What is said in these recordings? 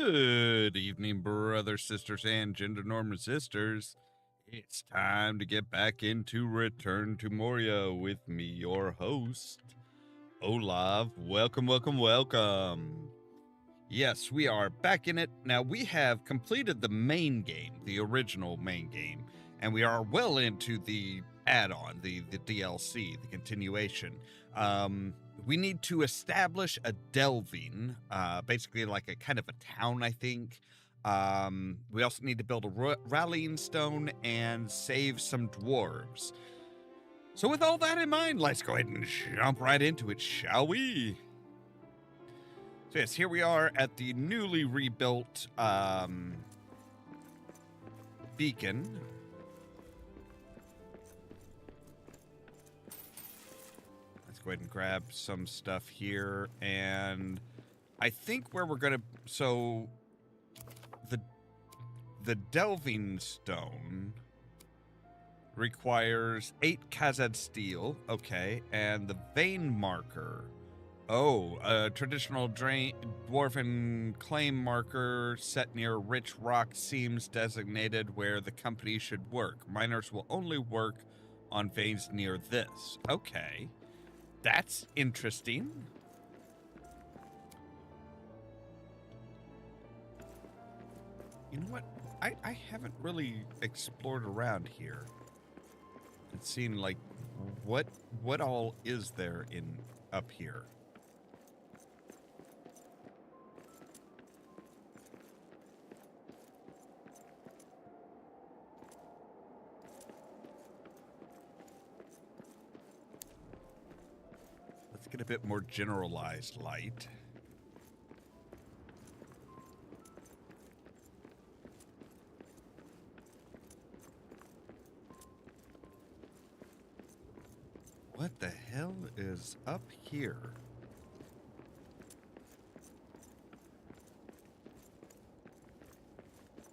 Good evening, brothers, sisters, and gender norm resistors. It's time to get back into Return to Moria with me, your host, Ollamh. Welcome, welcome, welcome. Yes, we are back in it. Now, we have completed the main game, the original main game, and we are well into the add-on, the DLC, the continuation. We need to establish a delving, basically like a kind of a town, I think. We also need to build a rallying stone and save some dwarves. So with all that in mind, let's go ahead and jump right into it, shall we? So yes, here we are at the newly rebuilt beacon. Let's go ahead and grab some stuff here, and I think where we're gonna the delving stone requires 8 Khazad steel, okay, and the vein marker. Oh, a traditional dwarven claim marker set near rich rock seems designated where the company should work. Miners will only work on veins near this. Okay, that's interesting. You know what? I haven't really explored around here. It seemed like what all is there in up here? Let's get a bit more generalized light. What the hell is up here?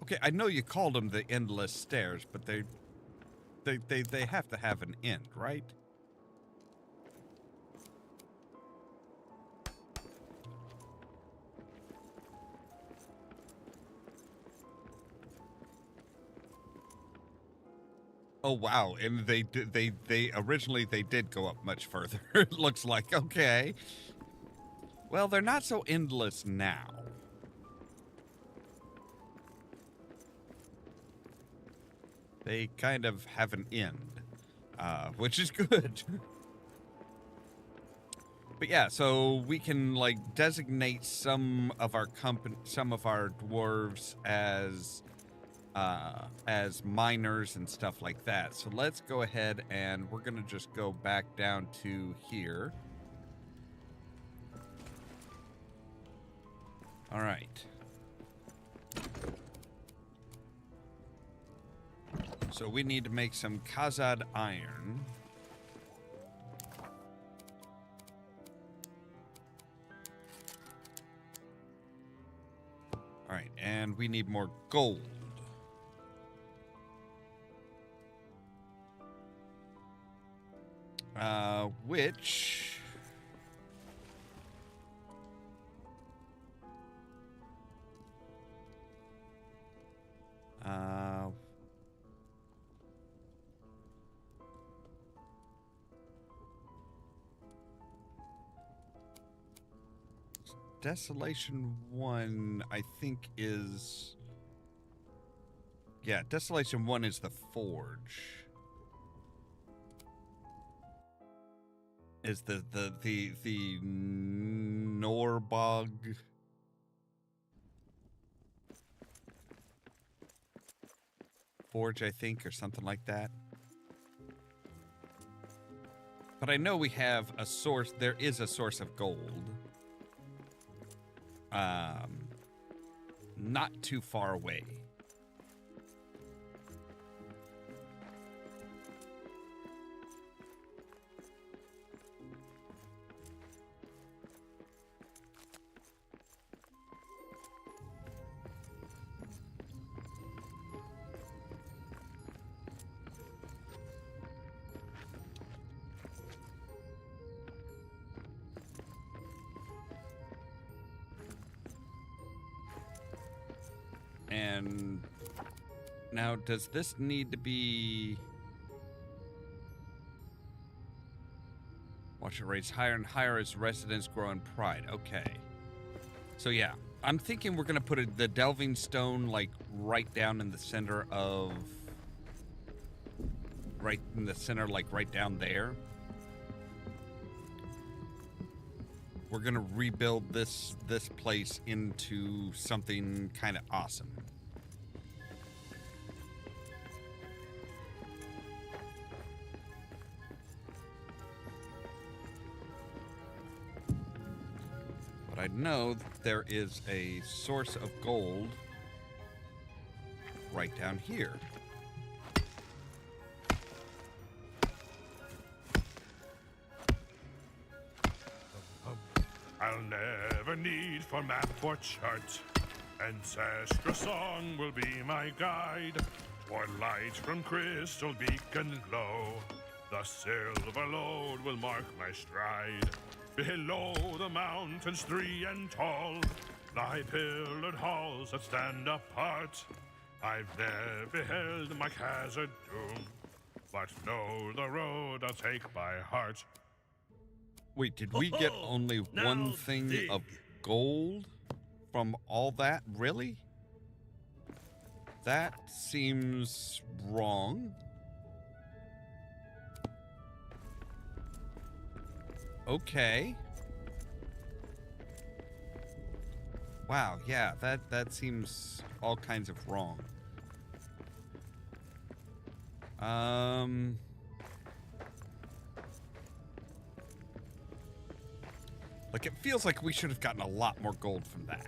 Okay, I know you called them the endless stairs, but they have to have an end, right? Oh wow, and they originally they did go up much further. It looks like. Okay. Well, they're not so endless now. They kind of have an end, which is good. But yeah, so we can like designate some of our dwarves as miners and stuff like that. So let's go ahead and we're gonna just go back down to here. All right. So we need to make some Khazad iron. All right, and we need more gold. Which Desolation 1, I think, is... Yeah, Desolation 1 is the forge. Is the Norbog forge, I think, or something like that. But I know we have a source, there is a source of gold. Not too far away. And now, does this need to be... Watch it raise higher and higher as residents grow in pride. Okay. So yeah, I'm thinking we're going to put the delving stone, like, right down in the center of... Right in the center, like, right down there. We're going to rebuild this place into something kind of awesome. But I know that there is a source of gold right down here. I'll never need for map or chart. Ancestral song will be my guide. Or light from crystal beacon glow. The silver load will mark my stride. Below the mountains 3 and tall, thy pillared halls that stand apart. I've never beheld my hazard doom, but know the road I'll take by heart. Wait, did we get only one thing of gold from all that? Really? That seems wrong. Okay. Wow, yeah, that seems all kinds of wrong. Like, it feels like we should have gotten a lot more gold from that.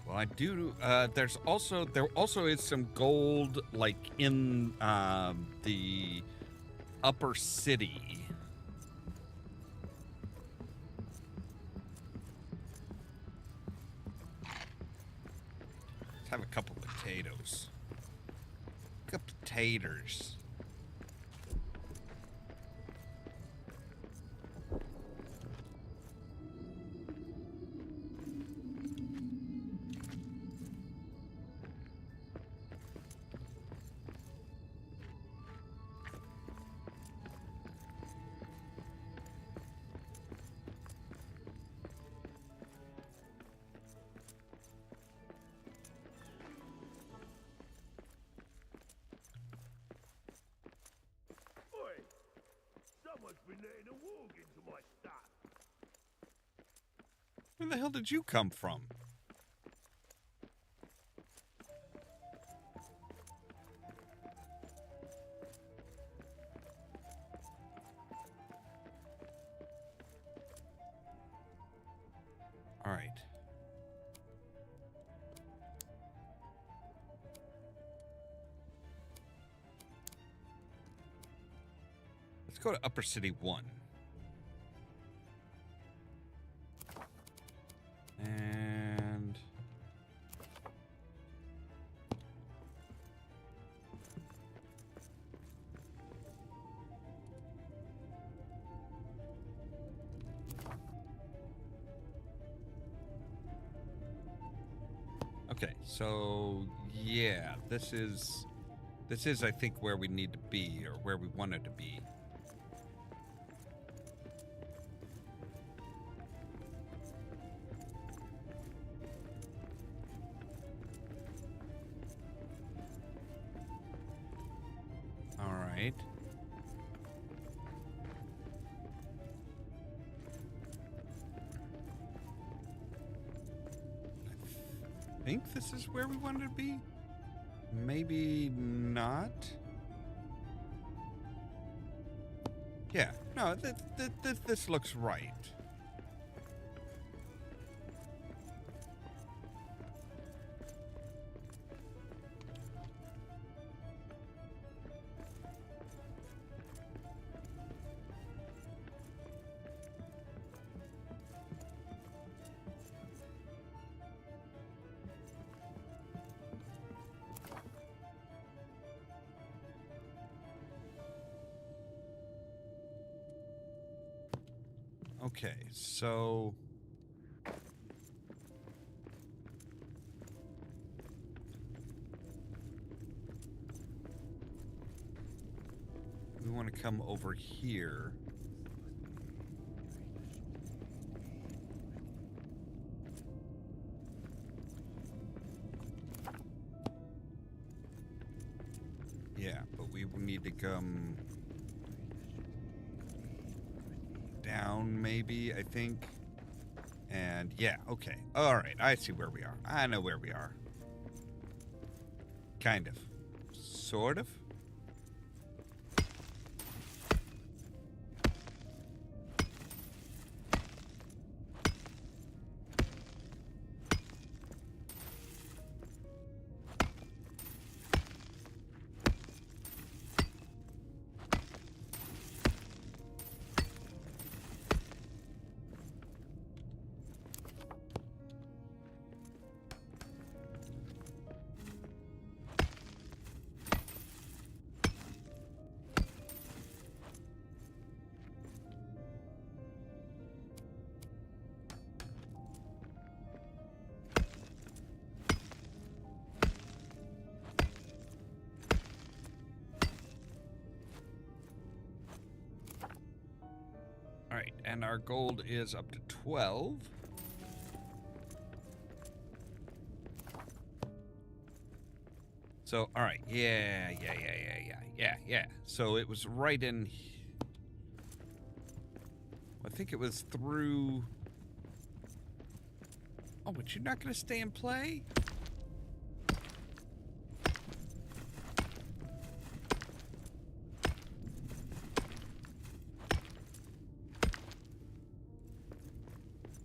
Well, I do. There also is some gold, like in the upper city. Let's have a couple potatoes. Couple taters. Where the hell did you come from? All right. Let's go to Upper City 1. And okay, so yeah, this is I think where we need to be, or where we wanted to be. Right. I think this is where we wanted to be. Maybe not. Yeah, no, this looks right. Okay, so... we want to come over here. Yeah, but we need to come down, maybe, I think. And yeah, okay. All right, I see where we are. I know where we are. Kind of. Sort of. All right, and our gold is up to 12. So, all right, yeah. So it was right in... I think it was through... Oh, but you're not going to stay and play?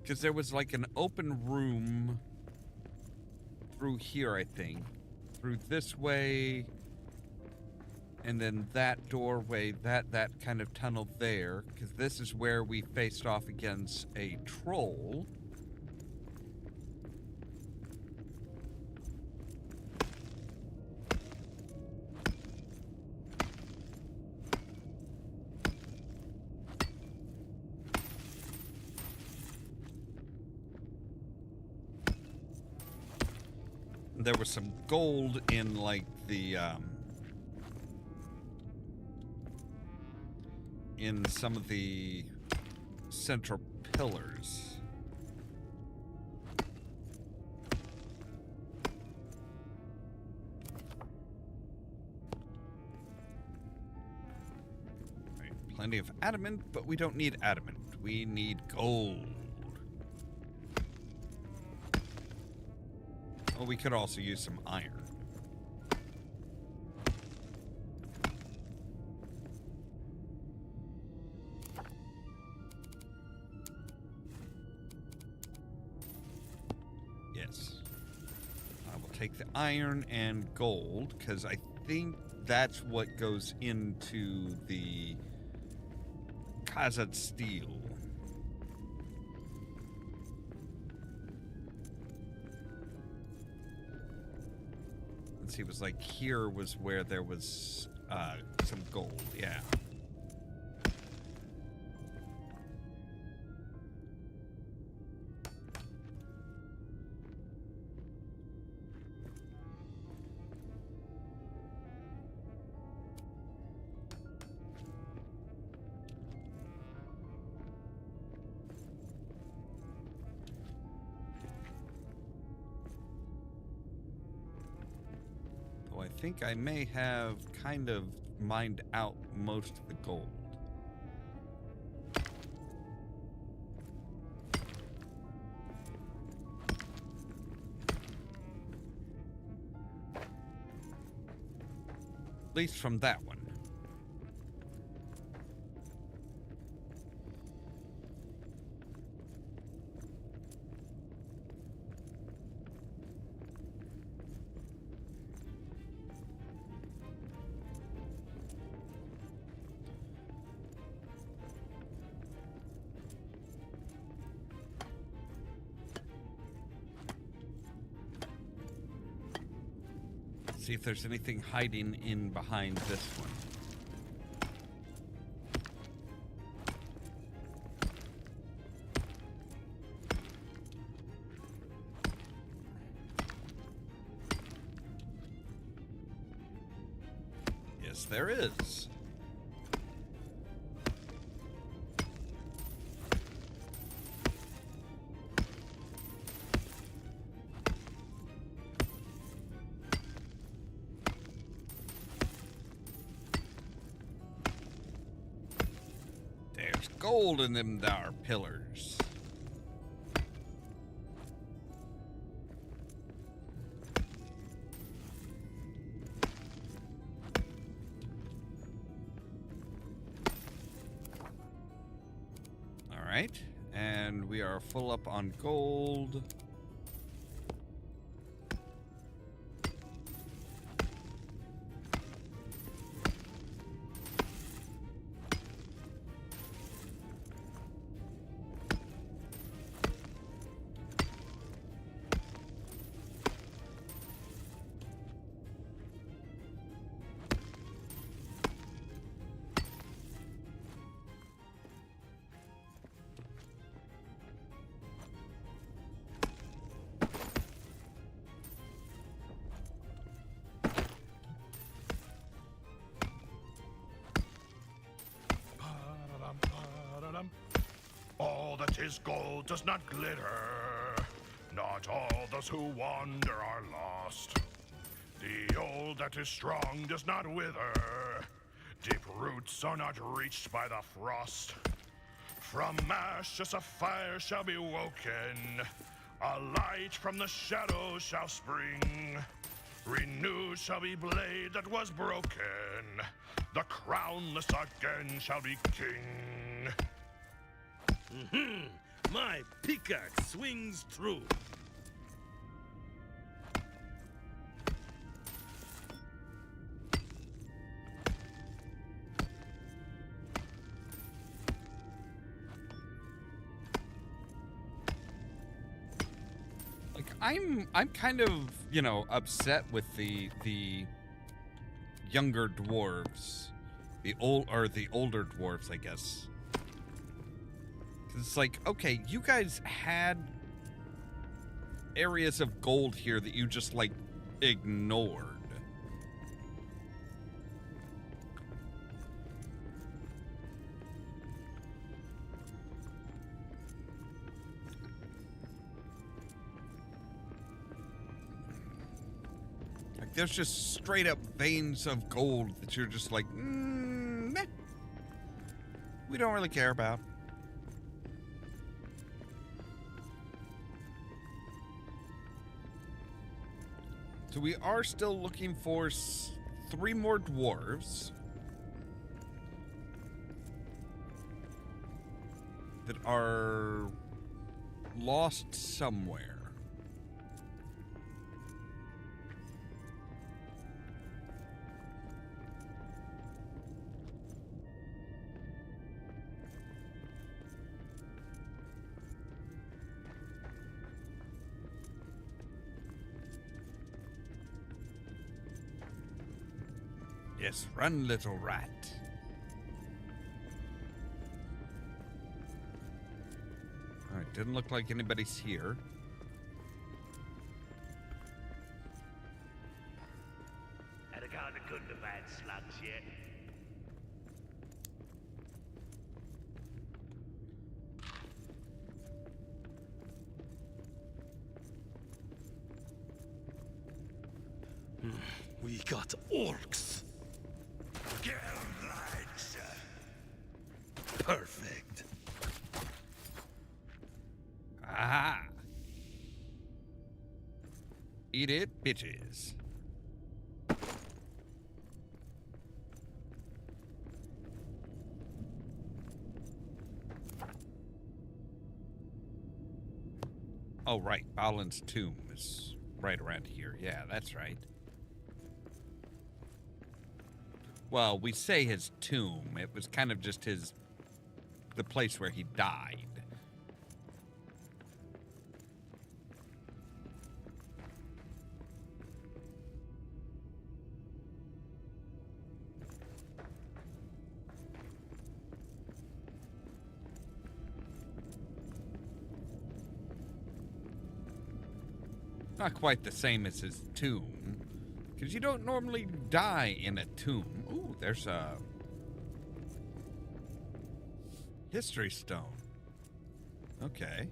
Because there was like an open room through here, I think. Through this way, and then that doorway, that kind of tunnel there. Because this is where we faced off against a troll. There was some gold in, like, the, in some of the central pillars. Right, plenty of adamant, but we don't need adamant. We need gold. Well, we could also use some iron. Yes. I will take the iron and gold, because I think that's what goes into the Khazad steel. He was like, here was where there was some gold, yeah. I think I may have kind of mined out most of the gold. At least from that one. See if there's anything hiding in behind this one. Yes, there is. There's gold in them dar pillars. All right, and we are full up on gold. All that is gold does not glitter. Not all those who wander are lost. The old that is strong does not wither. Deep roots are not reached by the frost. From ashes a fire shall be woken. A light from the shadows shall spring. Renewed shall be blade that was broken. The crownless again shall be king. My pickaxe swings through. Like I'm kind of, upset with the younger dwarves. The older dwarves, I guess. It's like, okay, you guys had areas of gold here that you just, ignored. Like, there's just straight up veins of gold that you're just like, meh. We don't really care about. So we are still looking for 3 more dwarves that are lost somewhere. Yes, run, little rat. Alright, didn't look like anybody's here. Had a go at the good and the bad slugs yet? We got orcs. Perfect. Aha! Eat it, bitches. Oh, right. Balin's tomb is right around here. Yeah, that's right. Well, we say his tomb. It was kind of just the place where he died. Not quite the same as his tomb, Because you don't normally die in a tomb. Ooh, there's a history stone. Okay.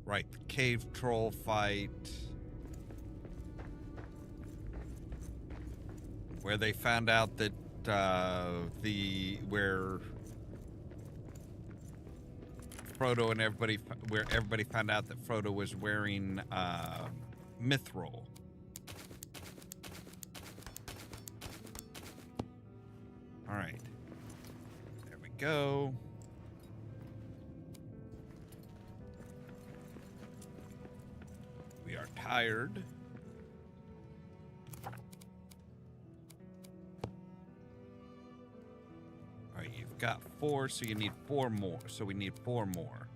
Right, the cave troll fight. Where they found out that where Frodo and everybody, where everybody found out that Frodo was wearing mithril. All right, there we go. We are tired. All right, you've got 4, so you need 4 more. So we need 4 more.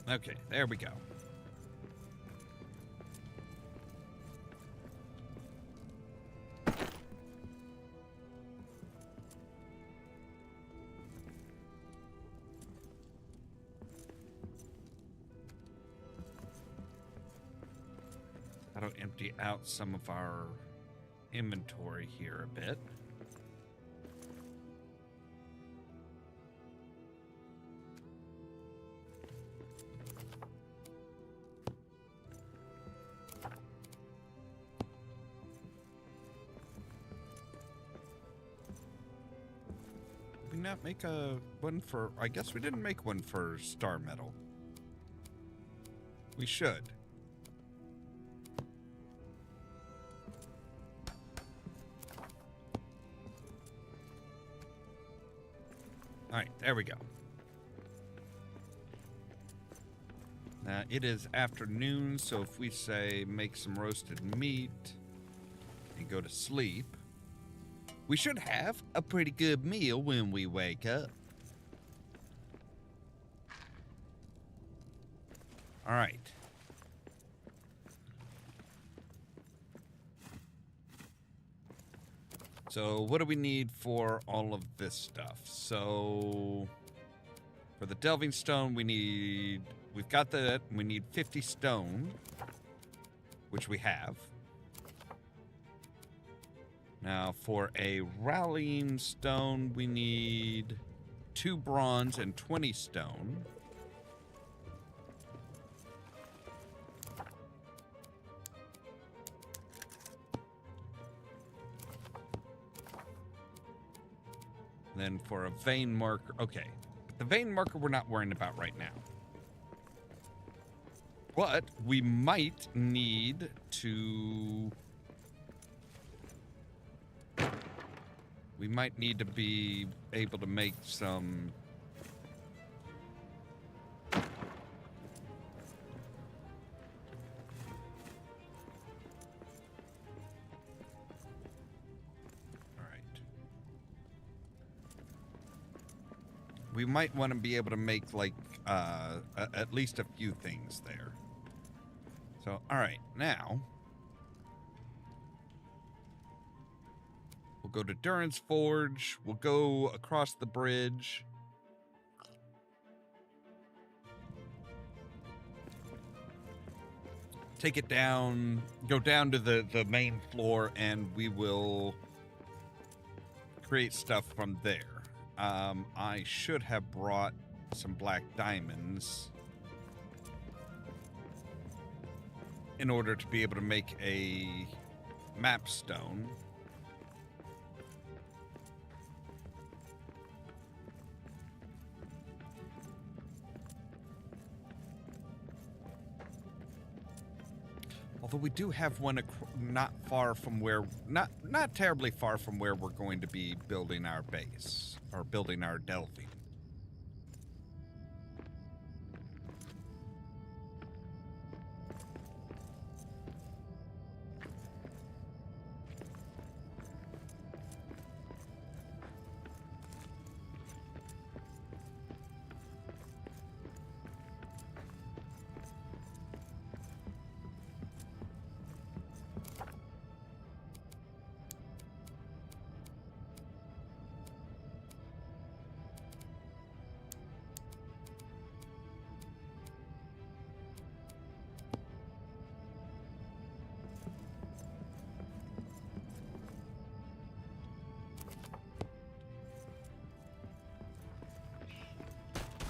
Okay, there we go. That'll empty out some of our inventory here a bit. Did we not make a one for... I guess we didn't make one for star metal. We should. All right, there we go. Now, it is afternoon, so if we say make some roasted meat and go to sleep, we should have a pretty good meal when we wake up. All right. So what do we need for all of this stuff? So for the delving stone, we've got that. We need 50 stone, which we have. Now for a rallying stone, we need 2 bronze and 20 stone. Then for a vein marker, okay. The vein marker we're not worrying about right now. But we might need to... We might need to be able to make some... We might want to be able to make, like, at least a few things there. So, all right, now... We'll go to Durin's Forge. We'll go across the bridge. Take it down, go down to the main floor, and we will create stuff from there. I should have brought some black diamonds in order to be able to make a map stone. Although we do have one not far from where, not terribly far from where we're going to be building our base, or building our delving.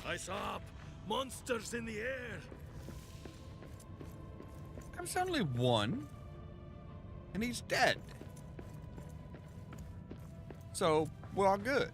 I saw monsters in the air. There's only one, and he's dead. So, we're all good.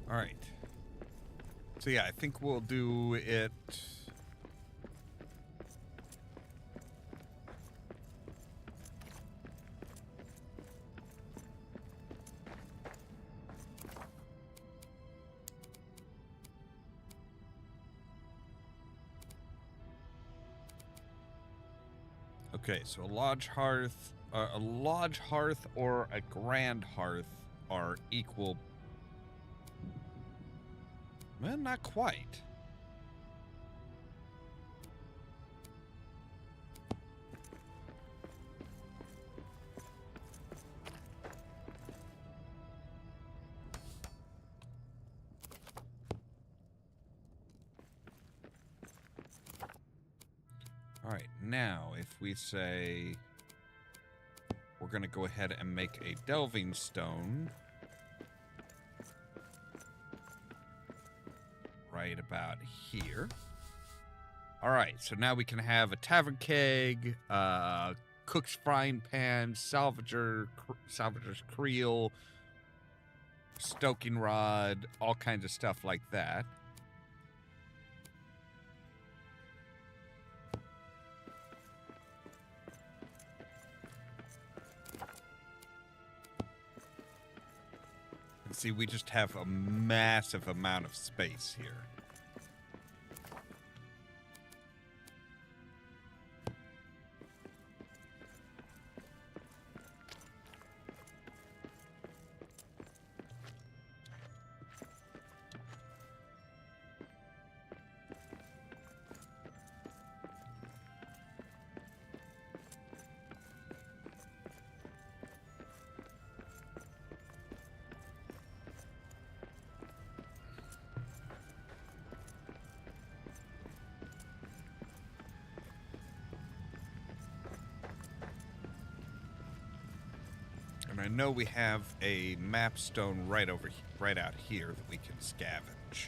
All right. So yeah, I think we'll do it. Okay, so a lodge hearth or a grand hearth are equal. Well, not quite. All right, now if we say we're going to go ahead and make a delving stone right about here. All right, so now we can have a tavern keg, cook's frying pan, salvager's creel, stoking rod, all kinds of stuff like that. And see, we just have a massive amount of space here. And I know we have a map stone right out here that we can scavenge.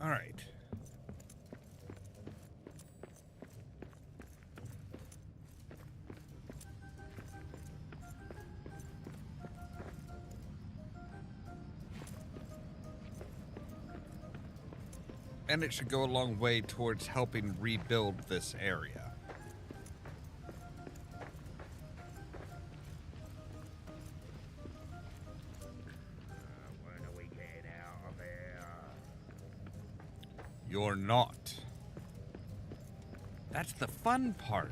All right. And it should go a long way towards helping rebuild this area. When are we getting out of here? You're not. That's the fun part.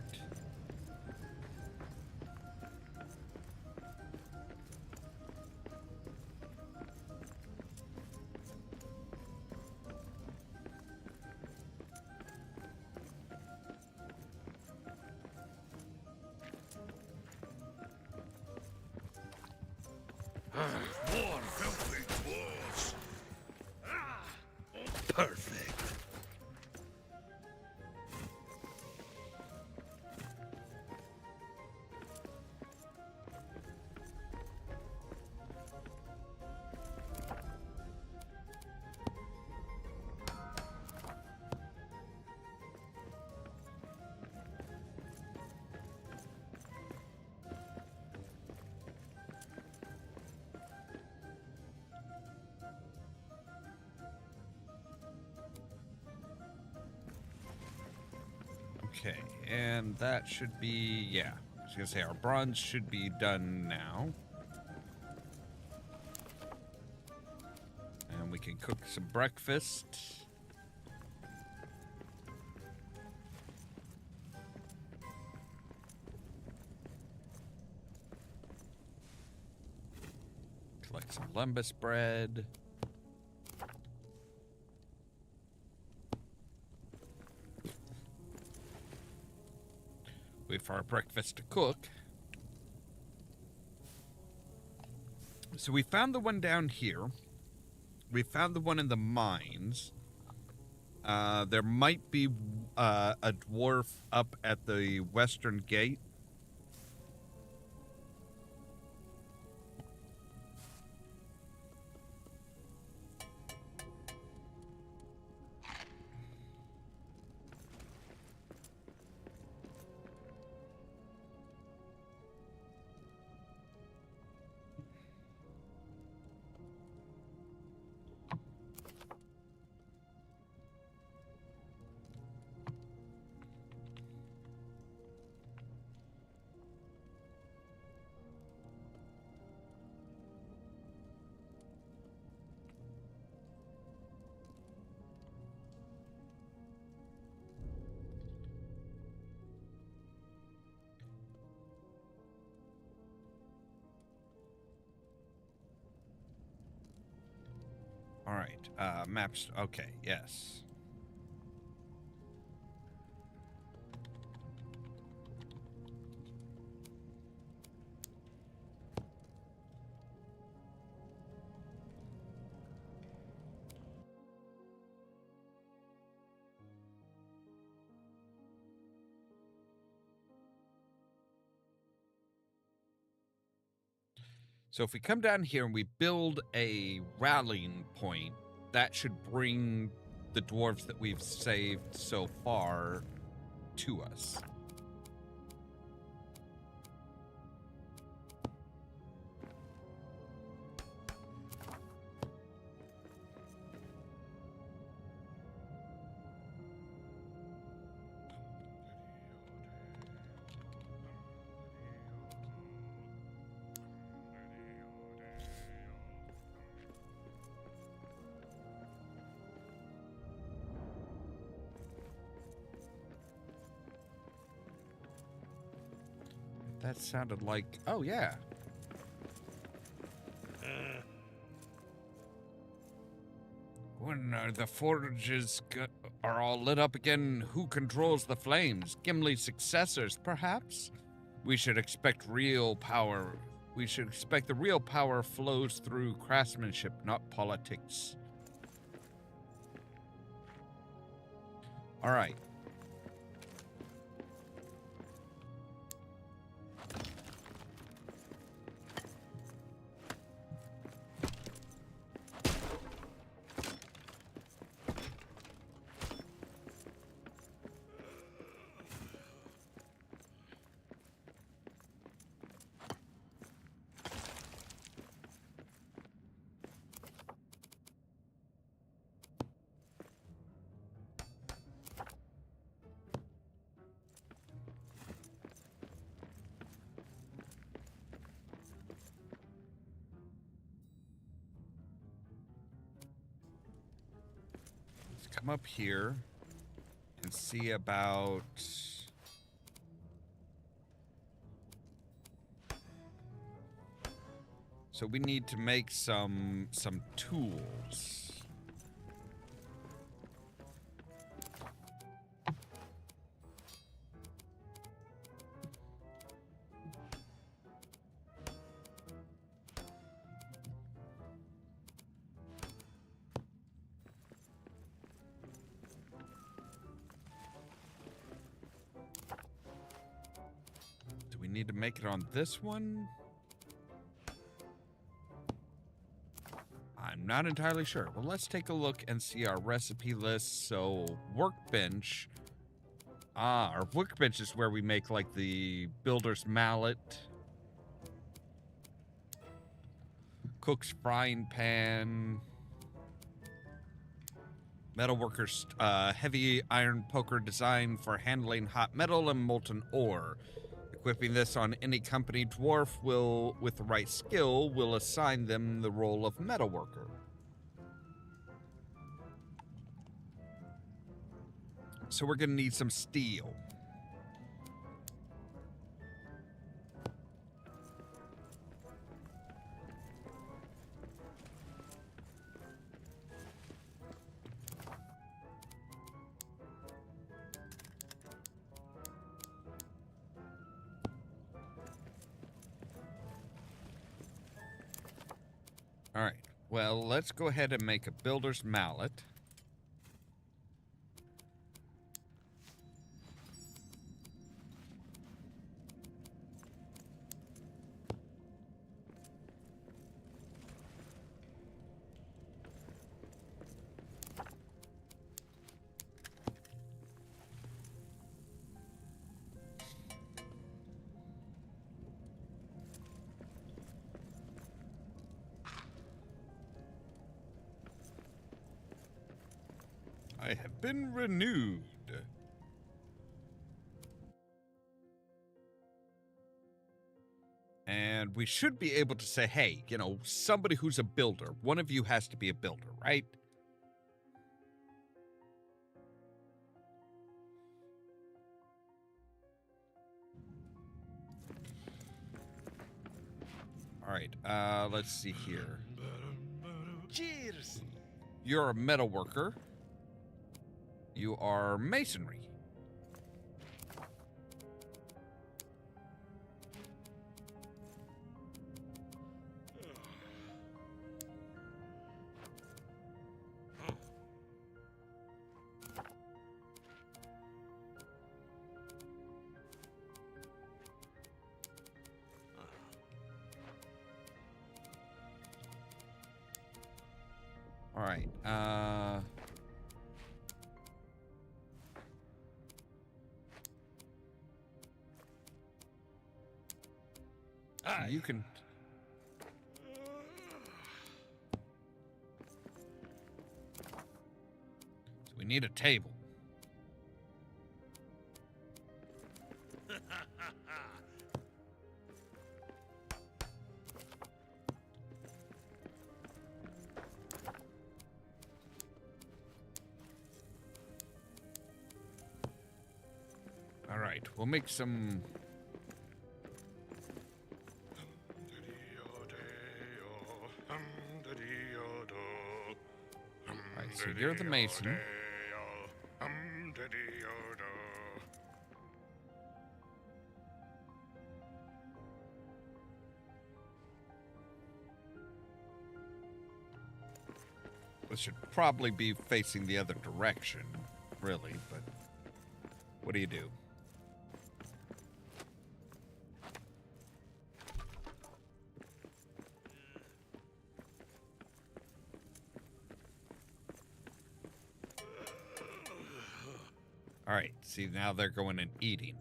More filthy. Okay, and that should be, yeah. I was gonna say our bronze should be done now. And we can cook some breakfast. Collect some lembas bread. Wait for our breakfast to cook. So we found the one down here. We found the one in the mines. There might be a dwarf up at the western gate. All right, maps. Okay, yes. So if we come down here and we build a rallying point, that should bring the dwarves that we've saved so far to us. That sounded like, oh yeah. When the forges are all lit up again, who controls the flames? Gimli's successors, perhaps? We should expect real power. We should expect the real power flows through craftsmanship, not politics. All right. Come up here and see about so we need to make some tools. Need to make it on this one? I'm not entirely sure. Well, let's take a look and see our recipe list. So, workbench. Our workbench is where we make, like, the builder's mallet. Cook's frying pan. Metalworker's heavy iron poker designed for handling hot metal and molten ore. Equipping this on any company dwarf with the right skill, will assign them the role of metalworker. So we're going to need some steel. All right, well, let's go ahead and make a builder's mallet. I have been renewed. And we should be able to say, hey, you know, somebody who's a builder. One of you has to be a builder, right? All right, let's see here. Cheers! You're a metal worker. You are masonry. All right, so you can... So we need a table. All right, we'll make some... Alright, so you're the mason. This should probably be facing the other direction, really, but what do you do? All right, see, now they're going and eating.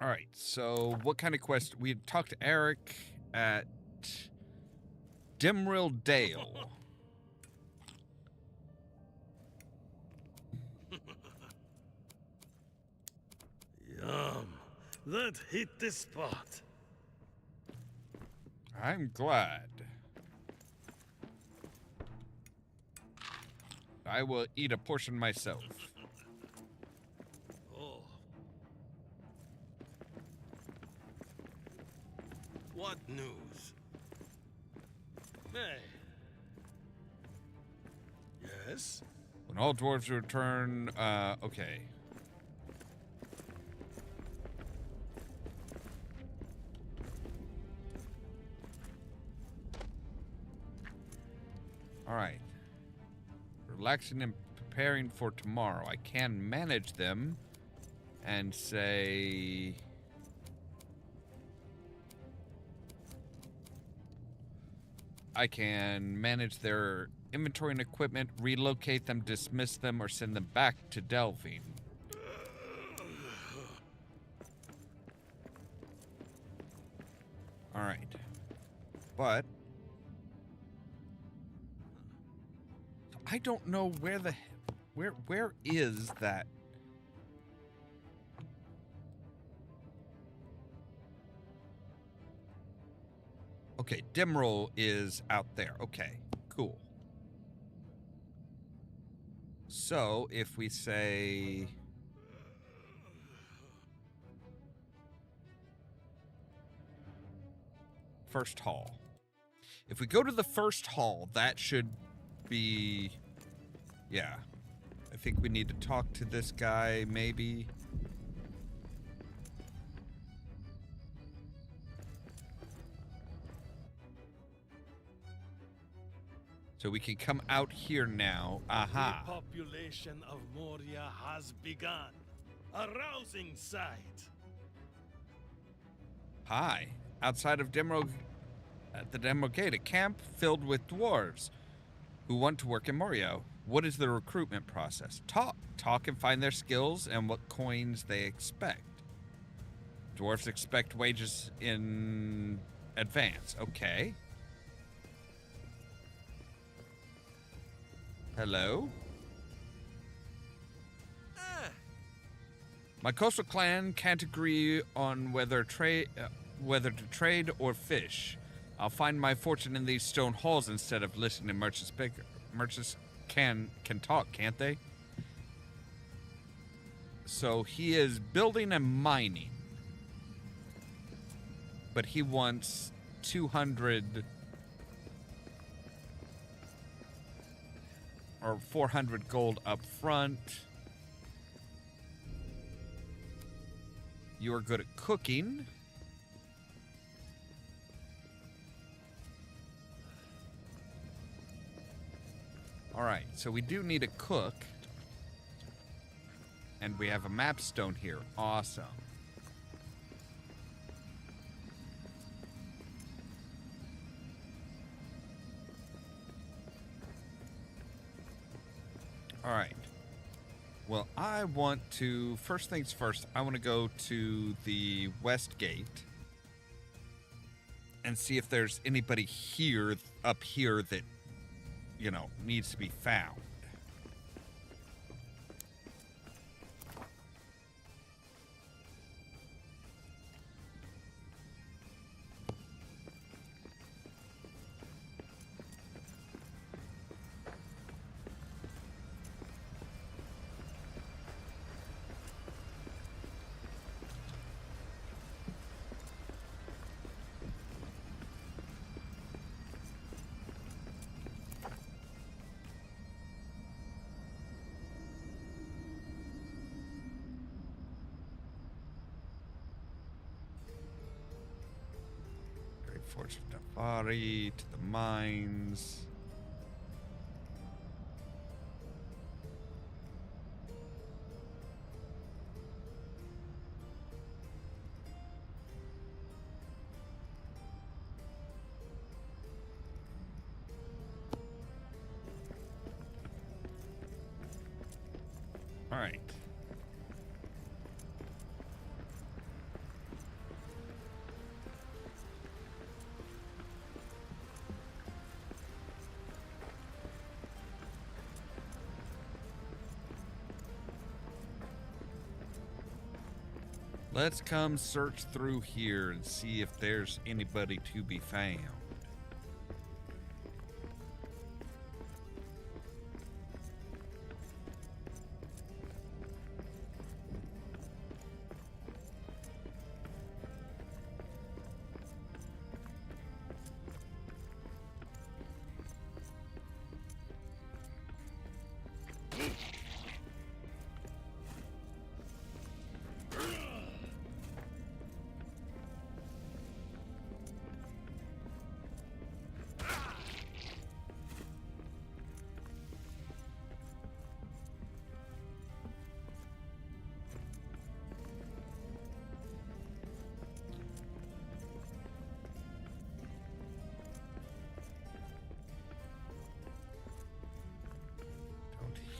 All right, so what kind of quest? We had talked to Eric at Dimrill Dale. Yum. That hit the spot. I'm glad. I will eat a portion myself. Oh. What news? Hey. Yes? When all dwarves return, okay. All right. Relaxing and preparing for tomorrow. I can manage them and say... I can manage their inventory and equipment, relocate them, dismiss them, or send them back to delving. All right. But I don't know where the where is that? Okay, Dimrol is out there. Okay, cool. So if we say first hall. If we go to the first hall, that should be, yeah. I think we need to talk to this guy, maybe. So we can come out here now. Aha. The population of Moria has begun. A rousing sight. Hi. Outside of Dimro, at the Dimro Gate, a camp filled with dwarves who want to work in Moria. What is the recruitment process? Talk and find their skills and what coins they expect. Dwarves expect wages in advance. Okay. Hello? My coastal clan can't agree on whether to trade or fish. I'll find my fortune in these stone halls instead of listening to merchants. Merchants can talk, can't they? So he is building and mining. But he wants 200 or 400 gold up front. You are good at cooking. All right, so we do need a cook. And we have a map stone here. Awesome. All right. Well, I want to, first things first, I want to go to the west gate and see if there's anybody here, up here that, you know, needs to be found. Forge of Dafari to the mines. All right. Let's come search through here and see if there's anybody to be found.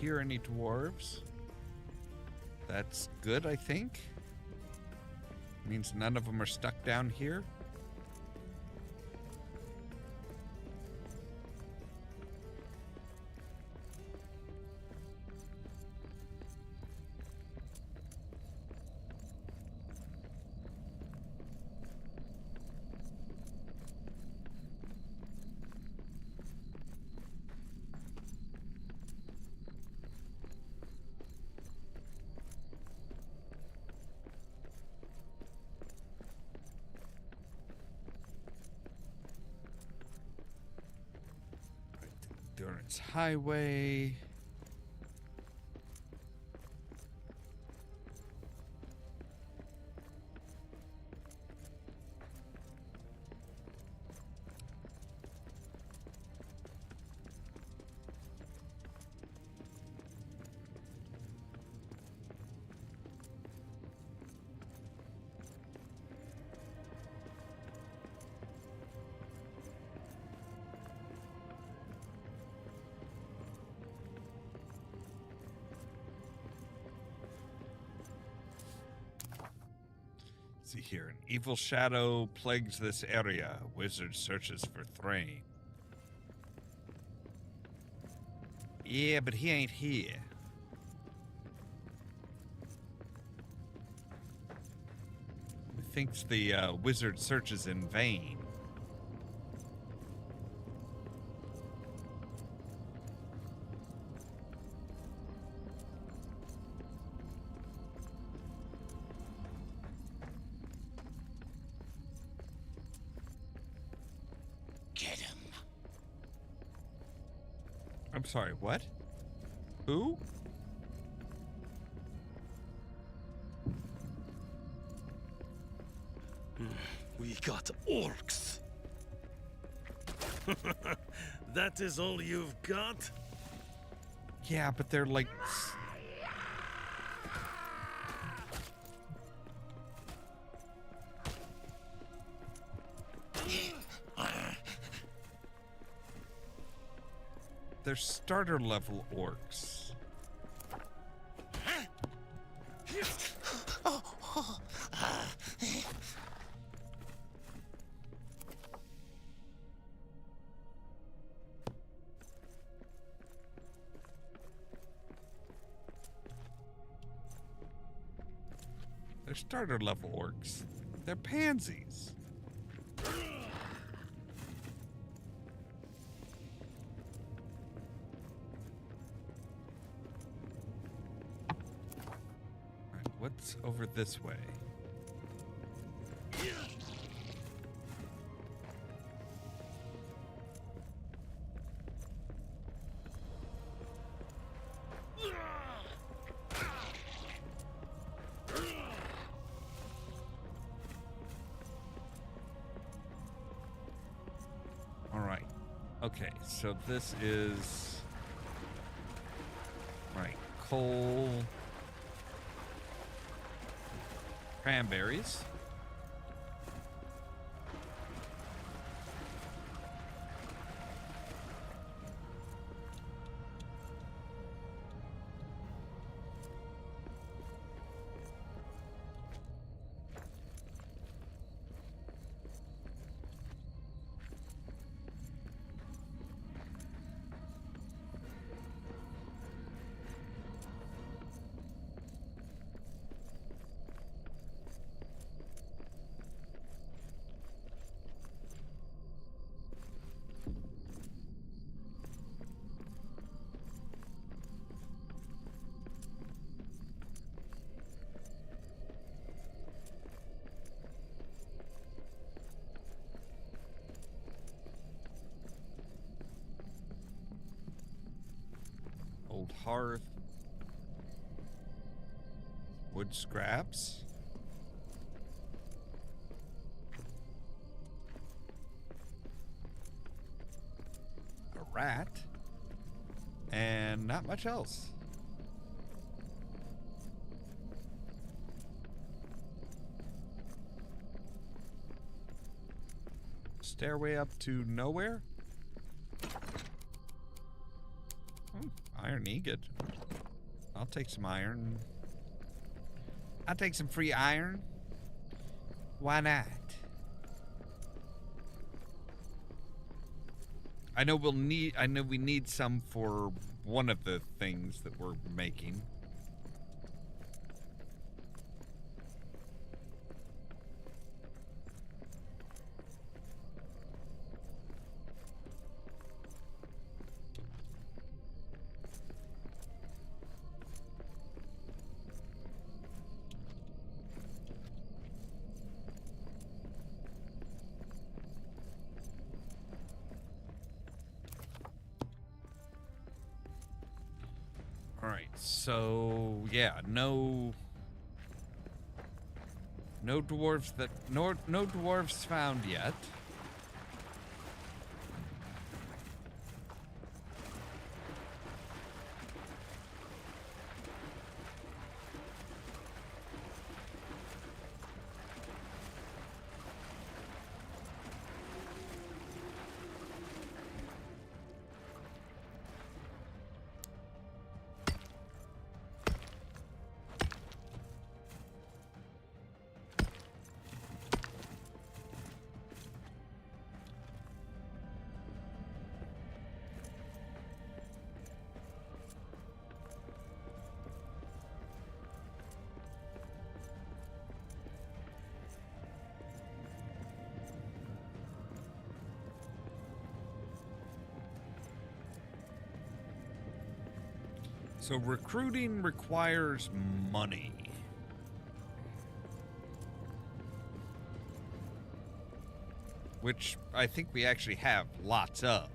hear any dwarves. That's good, I think. Means none of them are stuck down here. Endurance Highway. See here, an evil shadow plagues this area. Wizard searches for Thrain. Yeah, but he ain't here. Thinks the wizard searches in vain. Get him. I'm sorry, what? Who? We got orcs. That is all you've got? Yeah, but they're like... They're starter level orcs. They're starter level orcs. They're pansies. Alright, what's over this way? Alright. Okay, so this is... Right, coal... Cranberries. Old hearth. Wood scraps. A rat. And not much else. Stairway up to nowhere? Iron ingot. I'll take some iron. I'll take some free iron. Why not? I know we need some for one of the things that we're making. Alright, so yeah, no dwarves found yet. So recruiting requires money. Which I think we actually have lots of.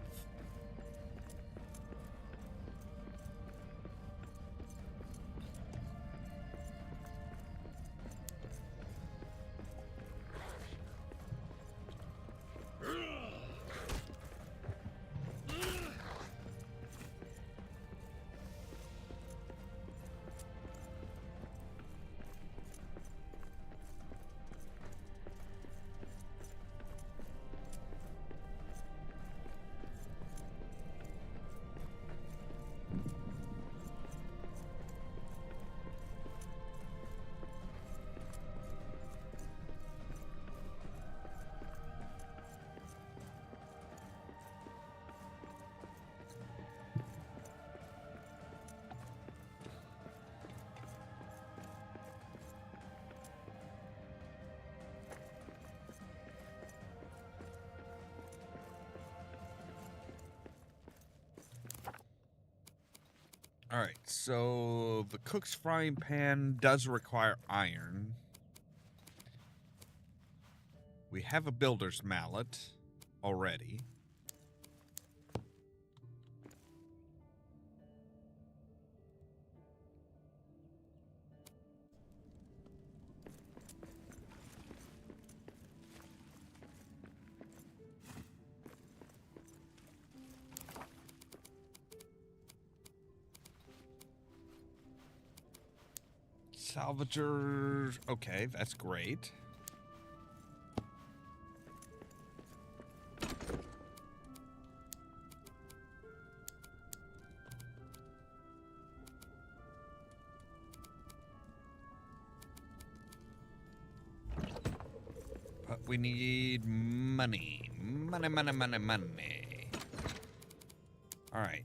All right, so the cook's frying pan does require iron. We have a builder's mallet already. Salvager, okay, that's great. But we need money. Money. All right.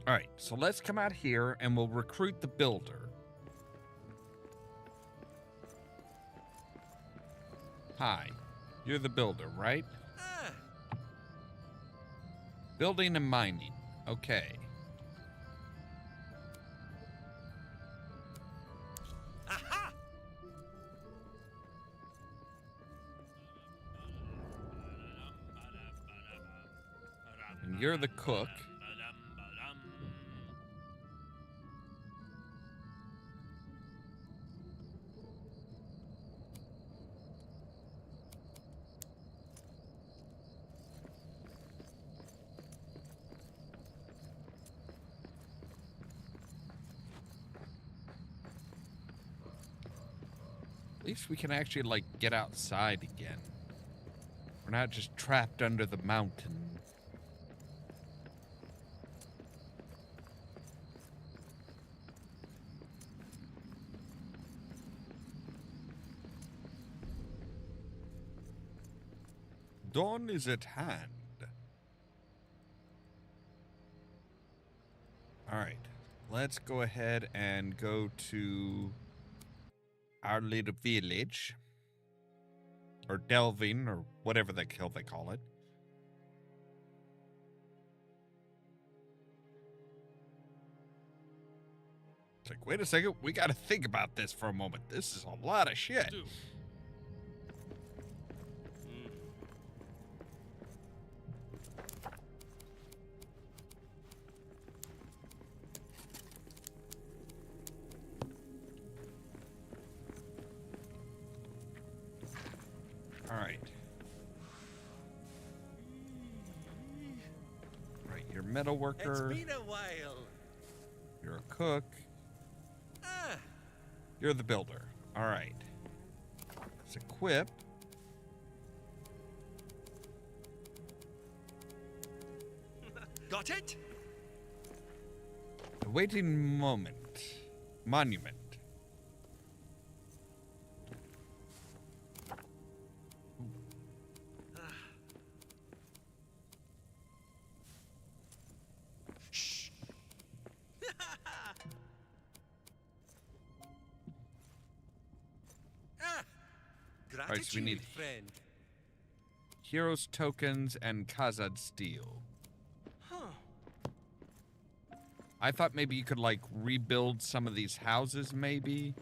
All right, so let's come out here and we'll recruit the builder. Hi, you're the builder, right? Building and mining, okay. Aha! And you're the cook. least we can actually, like, get outside again. We're not just trapped under the mountain. Dawn is at hand. Alright, let's go ahead and go to our little village. Or delving, or whatever the hell they call it. It's like, wait a second, we gotta think about this for a moment. This is a lot of shit. Alright. Right, you're a metal worker. It's been a while. You're a cook. Ah, You're the builder. Alright. Let's equip. got it? Awaiting moment. Monument. Shh. Ah, gratitude, so we need- friend. Heroes tokens and Khazad steel. Huh. I thought maybe you could, like, rebuild some of these houses, maybe.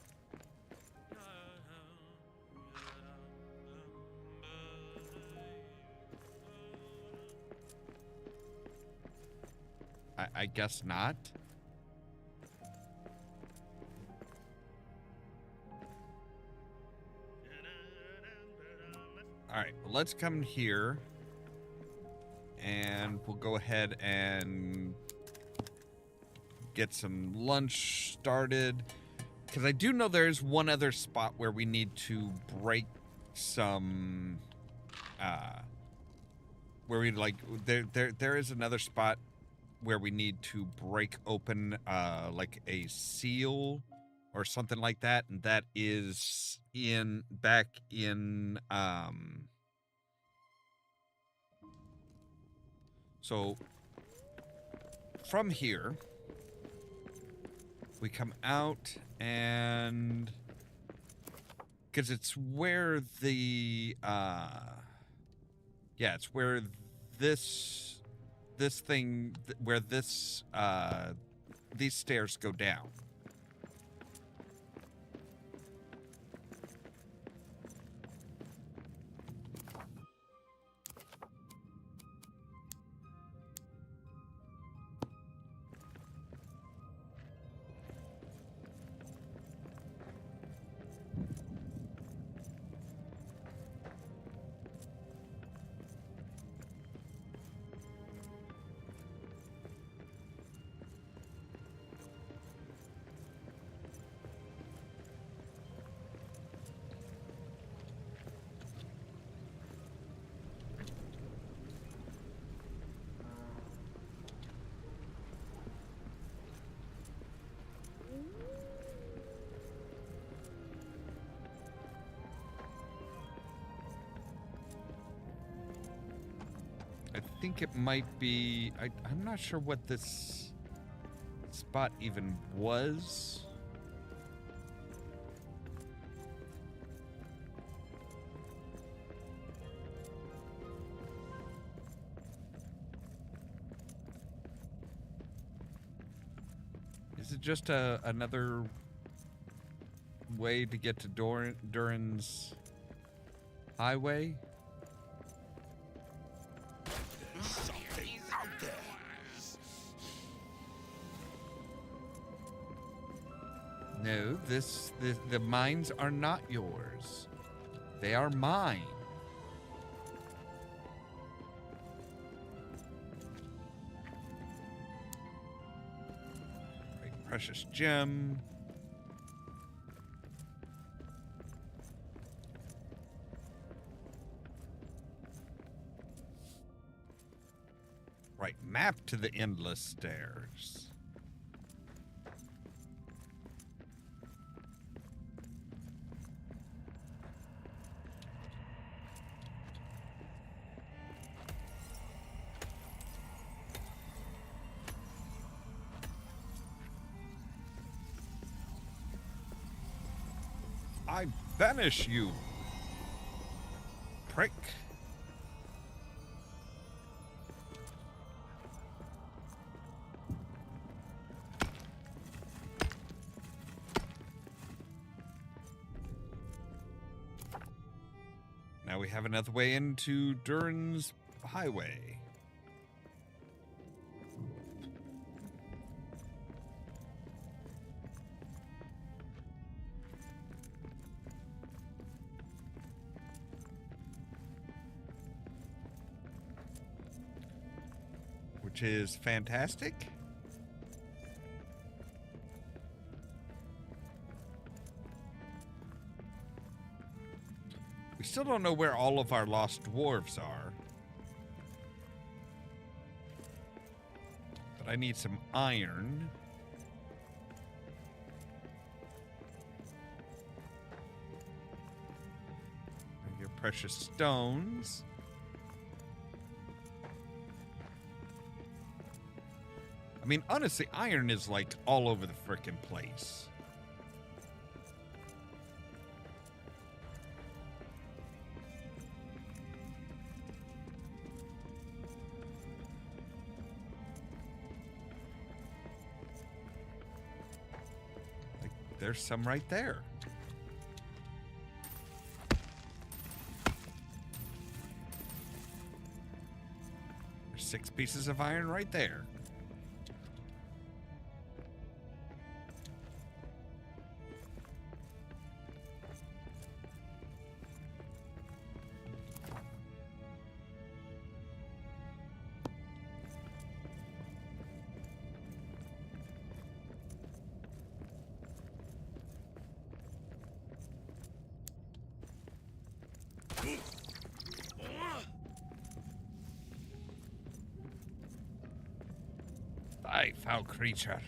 I guess not. Alright, well, let's come here. And we'll go ahead and get some lunch started. Because I do know there's one other spot where we need to break some... where we, like... There is another spot where we need to break open, like, a seal or something like that. And that is back in, So, from here, we come out and... Because it's where the, yeah, it's where this thing, where this, these stairs go down. I think it might be... I'm not sure what this spot even was. Is it just another way to get to Durin's highway? Something's out there. No, the mines are not yours. They are mine. Right, precious gem. map to the endless stairs. I banish you, prick. Now we have another way into Durin's Highway. Which is fantastic. We still don't know where all of our lost dwarves are. But I need some iron. And your precious stones. I mean, honestly, iron is like all over the frickin' place. Like, there's some right there. There's 6 pieces of iron right there. Die, foul creature.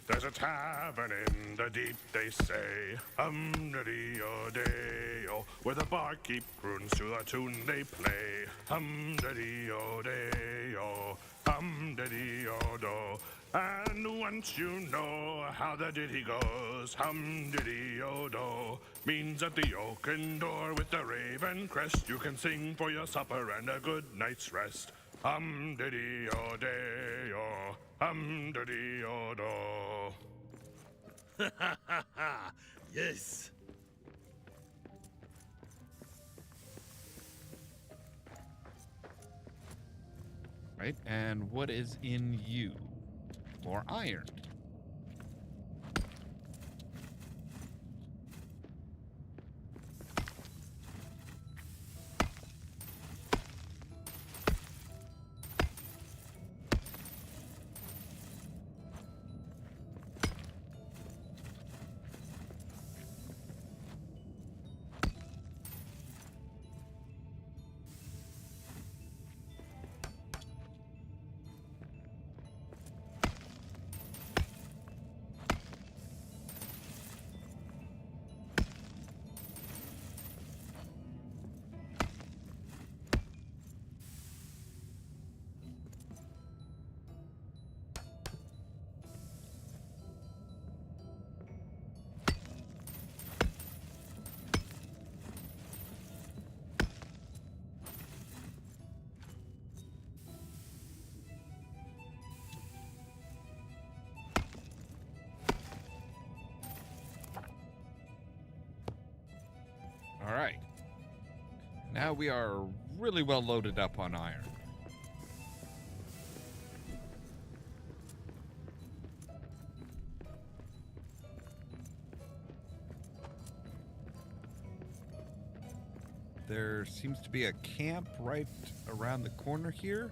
There's a tavern in the deep, they say, hum-diddy-o-day-o, where the barkeep croons to the tune they play, hum-diddy-o-day-o, hum-diddy-o-do. And once you know how the ditty goes, hum-diddy-o-do, means at the oaken door with the raven crest, you can sing for your supper and a good night's rest. Hum-diddy-o-day-o, hum-diddy-o-do. Yes. Right, and what is in you? More iron. Now we are really well loaded up on iron. There seems to be a camp right around the corner here.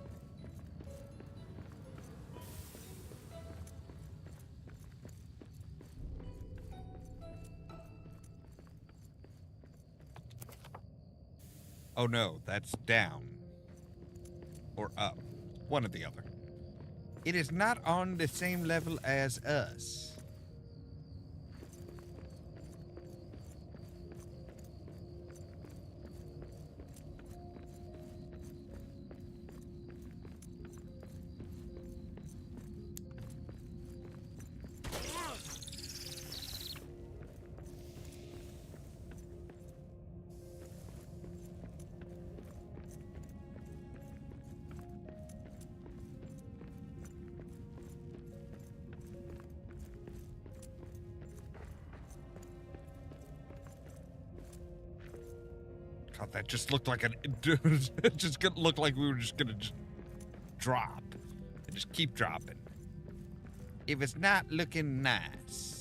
Oh no, that's down. Or up. One or the other. It is not on the same level as us. God, that just looked like it just looked like we were just gonna just drop and just keep dropping. It was not looking nice.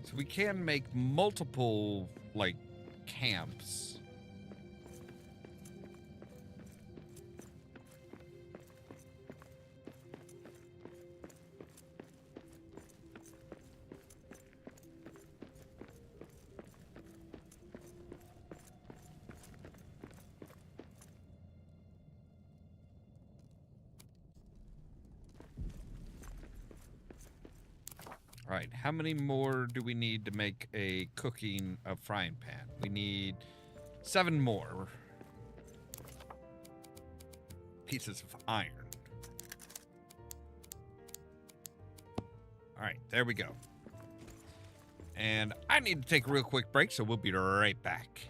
So we can make multiple, like, camps. All right, how many more do we need to make a frying pan? We need 7 more pieces of iron. All right, there we go. And I need to take a real quick break, so we'll be right back.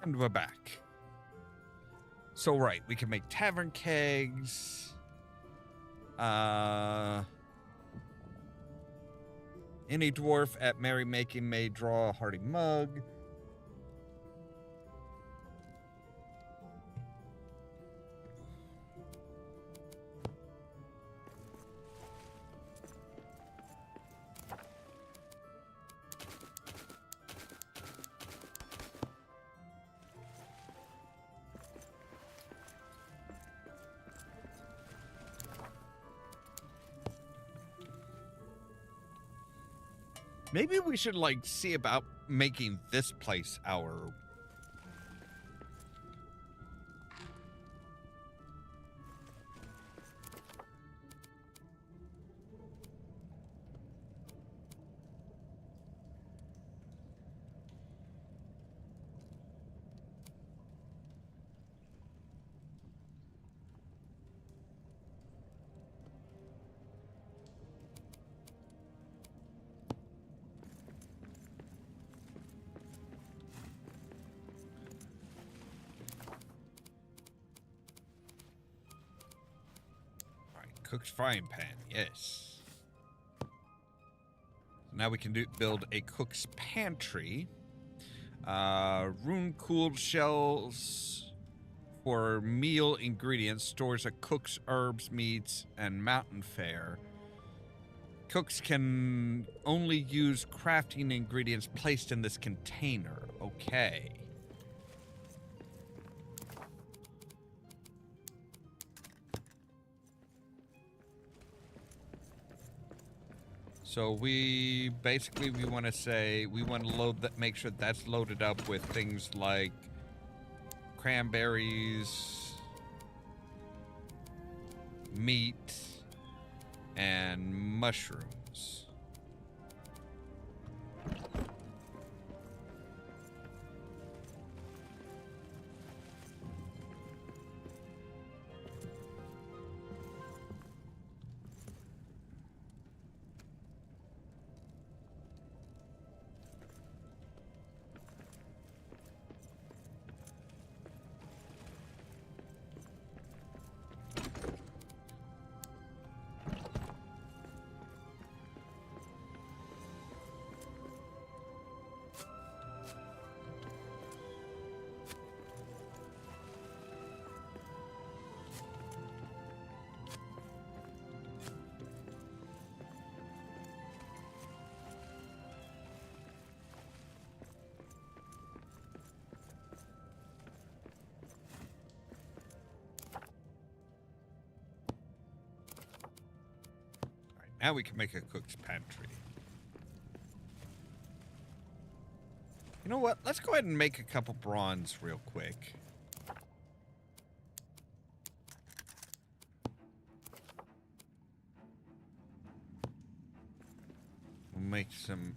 And we're back. So, right, we can make tavern kegs. Any dwarf at merrymaking may draw a hearty mug. Maybe we should, like, see about making this place our... Cook's frying pan, yes. So now we can build a cook's pantry. Rune-cooled shells for meal ingredients. Stores a cook's herbs, meats, and mountain fare. Cooks can only use crafting ingredients placed in this container. Okay. So we want to say we want to load that, make sure that's loaded up with things like cranberries, meat, and mushrooms. Now we can make a cook's pantry. You know what? Let's go ahead and make a couple bronze real quick.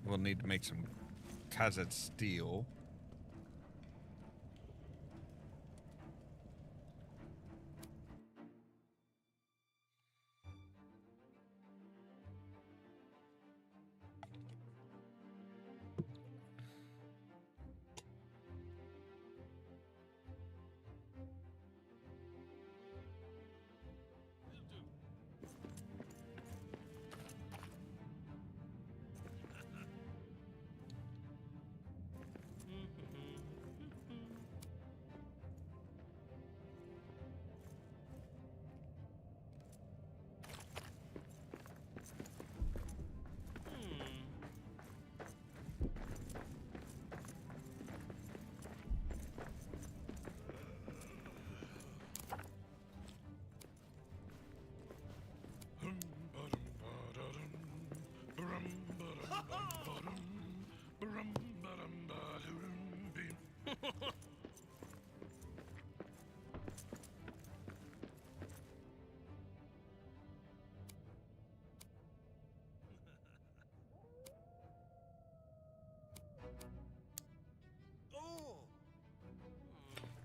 We'll need to make some Kazakh steel.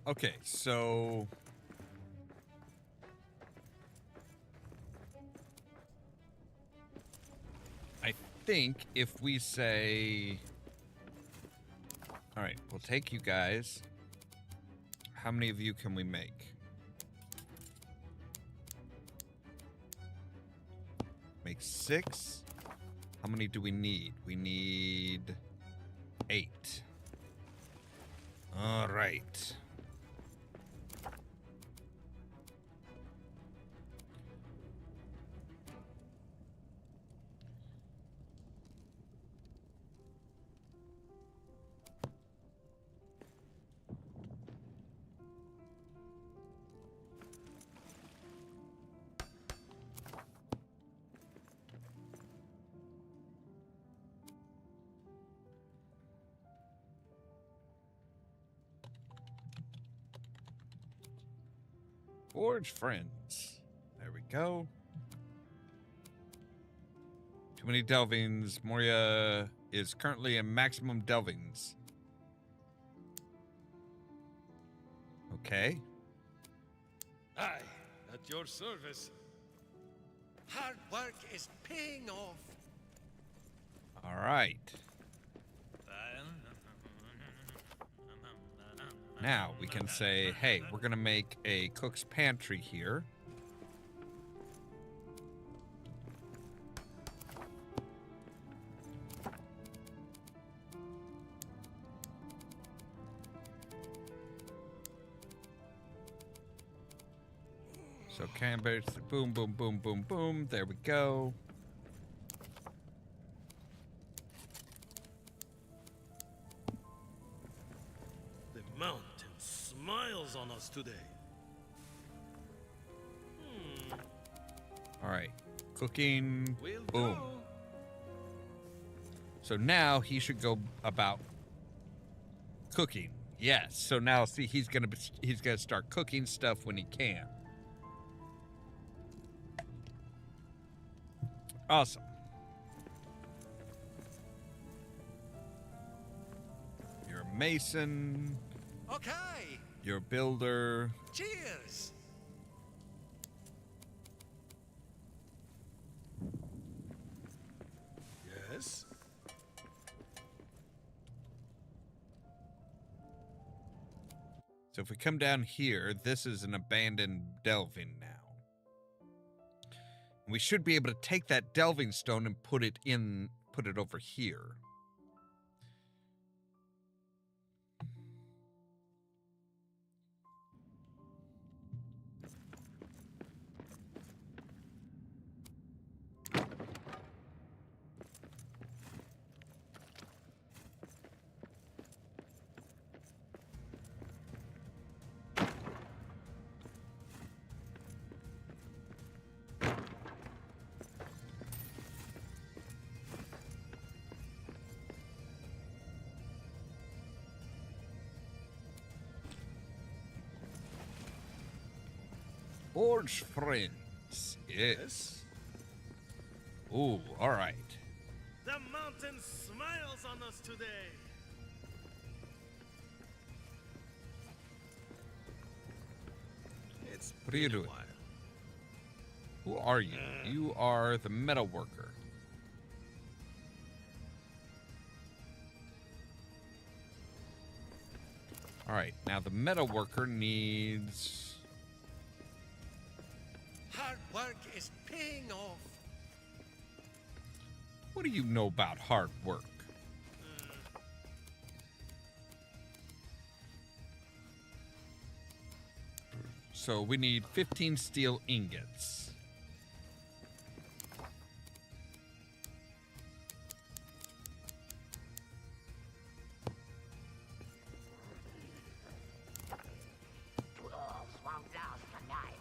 Okay, so I think if we say, all right, we'll take you guys. How many of you can we make? Make 6. How many do we need? We need 8. All right. Forge friends. There we go. Too many delvings. Moria is currently in maximum delvings. Okay. Aye, at your service. Hard work is paying off. All right. Now we can say, hey, we're going to make a cook's pantry here. So canberries, boom, boom, boom, boom, boom. There we go. The mountain smiles on us today. All right. Cooking. We'll Boom. go. So now he should go about cooking. Yes. So now see he's gonna start cooking stuff when he can. Awesome. You're a mason. Okay, You're a builder. cheers. Yes? So if we come down here, this is an abandoned delving now. We should be able to take that delving stone and put it over here. Forge friends. Yes. Ooh, all right. The mountain smiles on us today. It's What are you been a doing? while. Who are you? You are the metal worker. All right, now the metal worker needs... Hard work is paying off. What do you know about hard work? So we need 15 steel ingots. Dwarfs won't last tonight.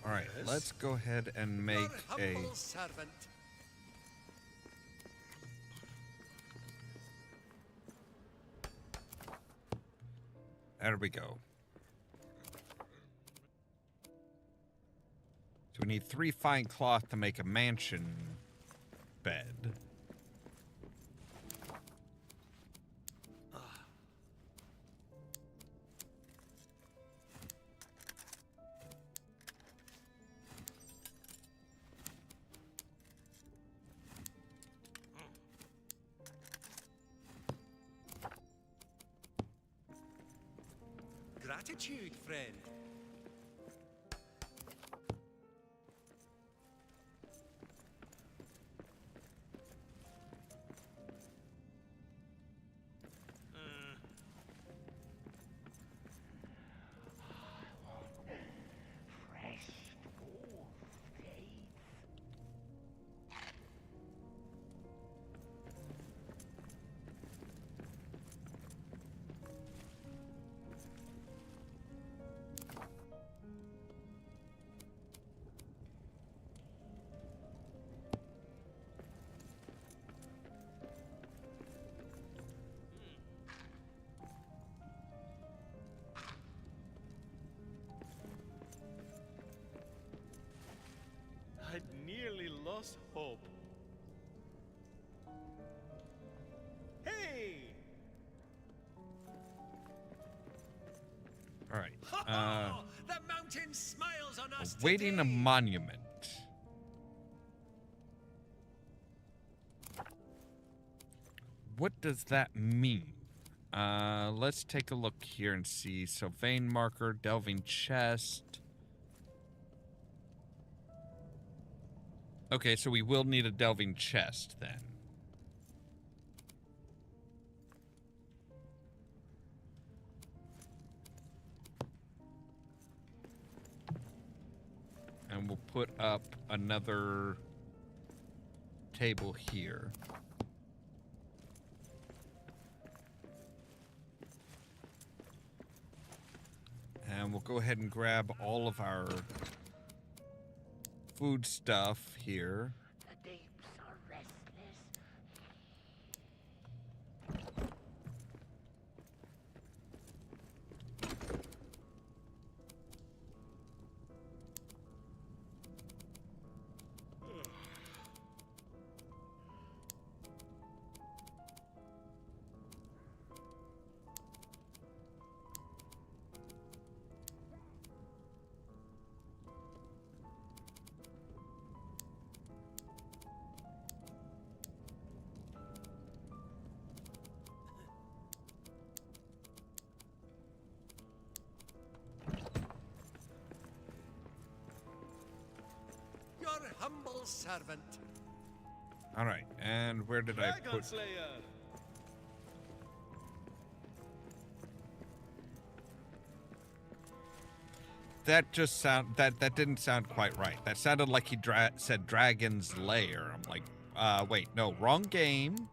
All right, Yes? let's go ahead and make Your a... humble servant. There we go. So we need 3 fine cloth to make a mansion bed. Gratitude, friend. Fresh dwarf dates. I'd nearly lost hope. Hey! All right. The mountain smiles on us Waiting a today. monument. What does that mean? Let's take a look here and see. So, vein marker, delving chest. Okay, so we will need a delving chest then. And we'll put up another table here. And we'll go ahead and grab all of our food stuff here. The deeps are restless. Your humble servant. All right, and where did I Dragon put... Slayer! That just that didn't sound quite right. That sounded like he said Dragon's Lair. I'm like, wait, no, wrong game.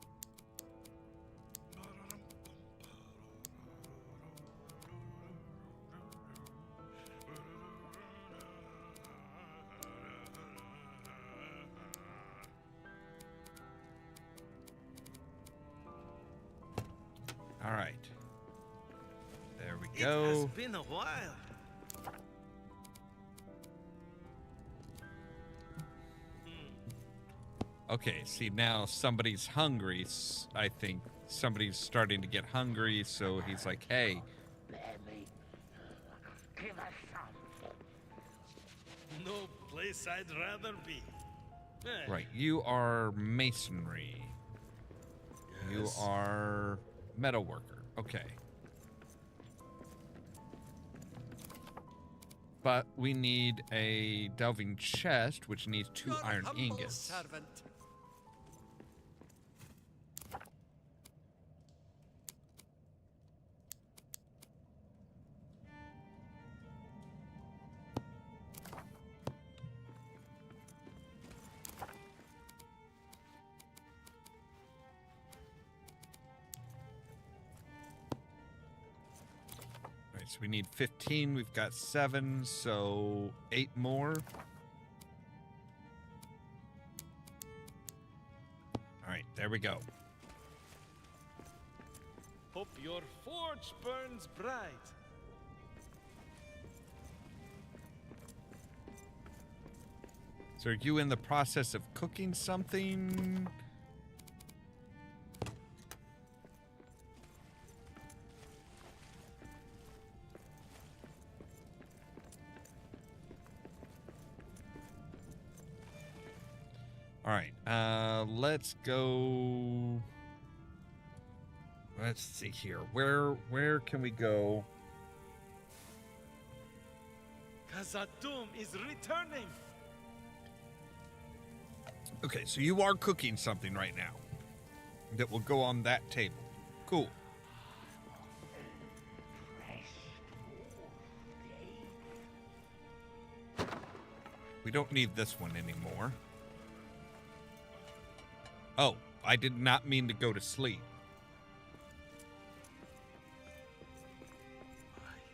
All right. There we It has go. been a while. Okay, see, now somebody's hungry. I think somebody's starting to get hungry, so he's like, hey, Bear meat. Give us some. No place I'd rather be. Eh, right, you are masonry. You yes. are metalworker. Okay. But we need a delving chest, which needs 2 Your iron humble ingots. servant. Right, so we need 15. We've got 7, so 8 more. All right, there we go. Hope your forge burns bright. So are you in the process of cooking something? All right, let's go. Let's see here. Where can we go? Khazad-dûm is returning. Okay, so you are cooking something right now that will go on that table. Cool. We don't need this one anymore. Oh, I did not mean to go to sleep.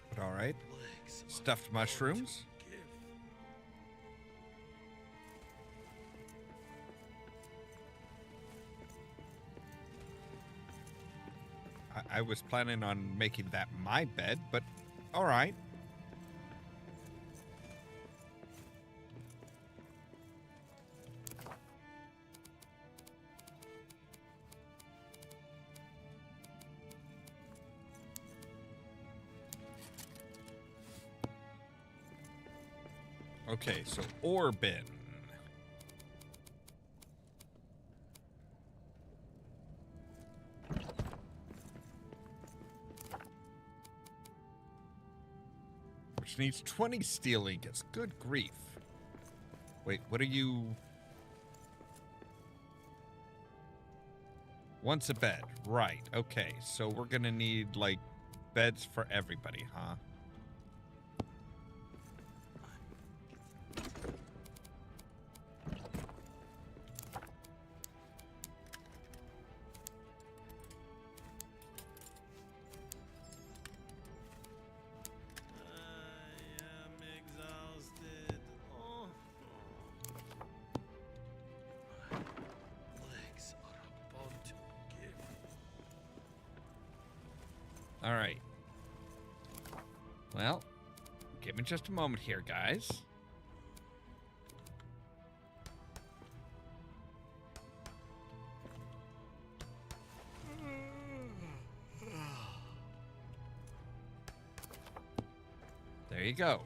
But all right. Stuffed mushrooms. I was planning on making that my bed, but all right. Okay, so ore bin. Which needs 20 steel ingots. Good grief. Wait, what are you... Once a bed. Right, okay. So we're gonna need, like, beds for everybody, huh? All right. Well, give me just a moment here, guys. There you go.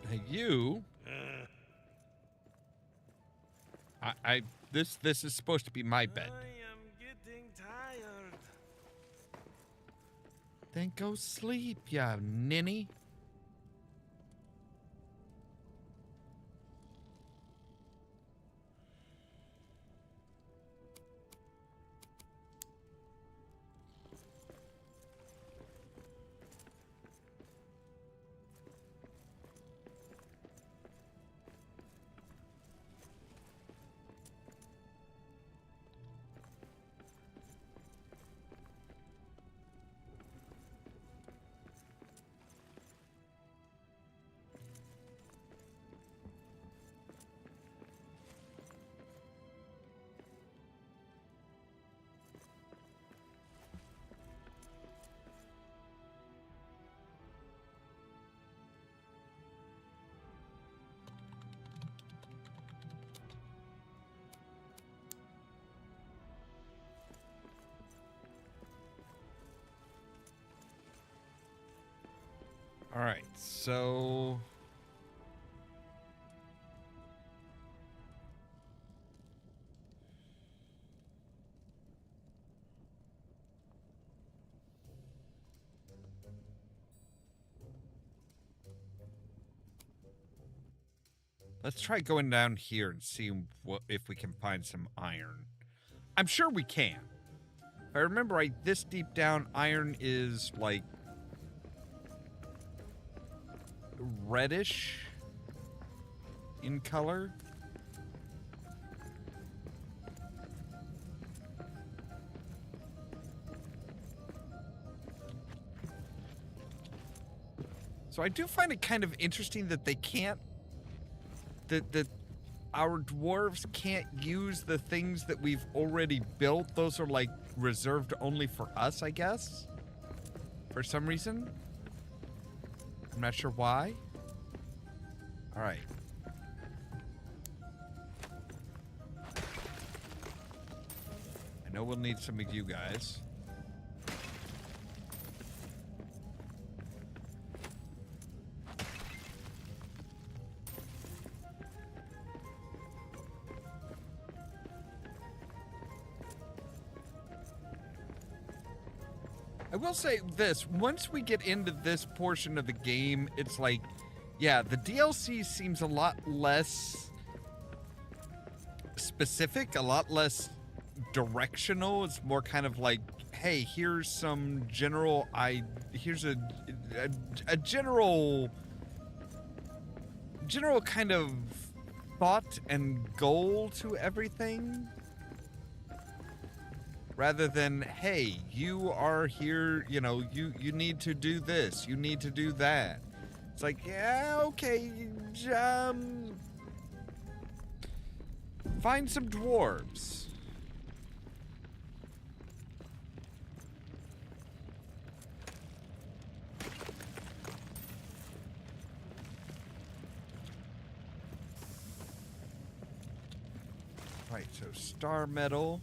Now you... This is supposed to be my bed. I am getting tired. Then go sleep, ya ninny. All right, so... Let's try going down here and see if we can find some iron. I'm sure we can. If I remember right, this deep down, iron is like reddish in color. So I do find it kind of interesting that they can't, that our dwarves can't use the things that we've already built. Those are like reserved only for us, I guess, for some reason. I'm not sure why. All right. I know we'll need some of you guys. I will say this, once we get into this portion of the game, it's like, yeah, the DLC seems a lot less specific, a lot less directional. It's more kind of like, hey, here's some general, here's a general kind of thought and goal to everything. Rather than, hey, you are here, you know, you need to do this, you need to do that. It's like, yeah, okay, find some dwarves. Right, so star metal.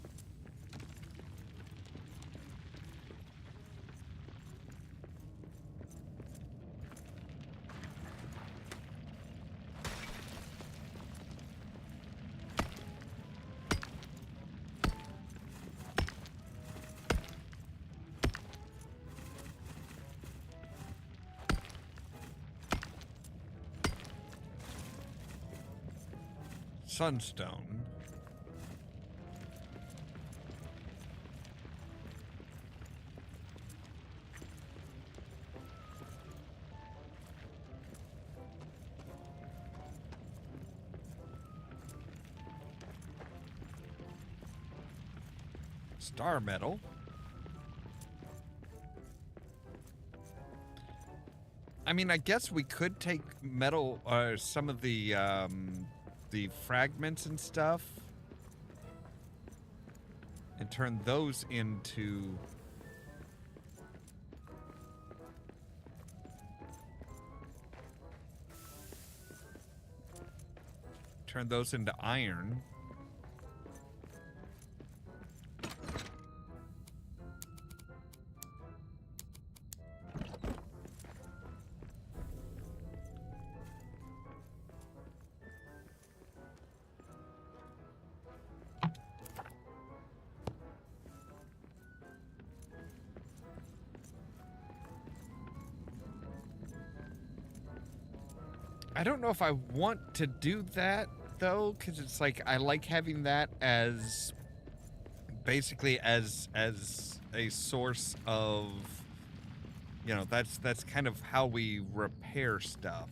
Sunstone. Star metal. I mean, I guess we could take metal, some of the fragments and stuff, and turn those into iron. I don't know if I want to do that, though, because it's like I like having that as basically as a source of, you know, that's kind of how we repair stuff.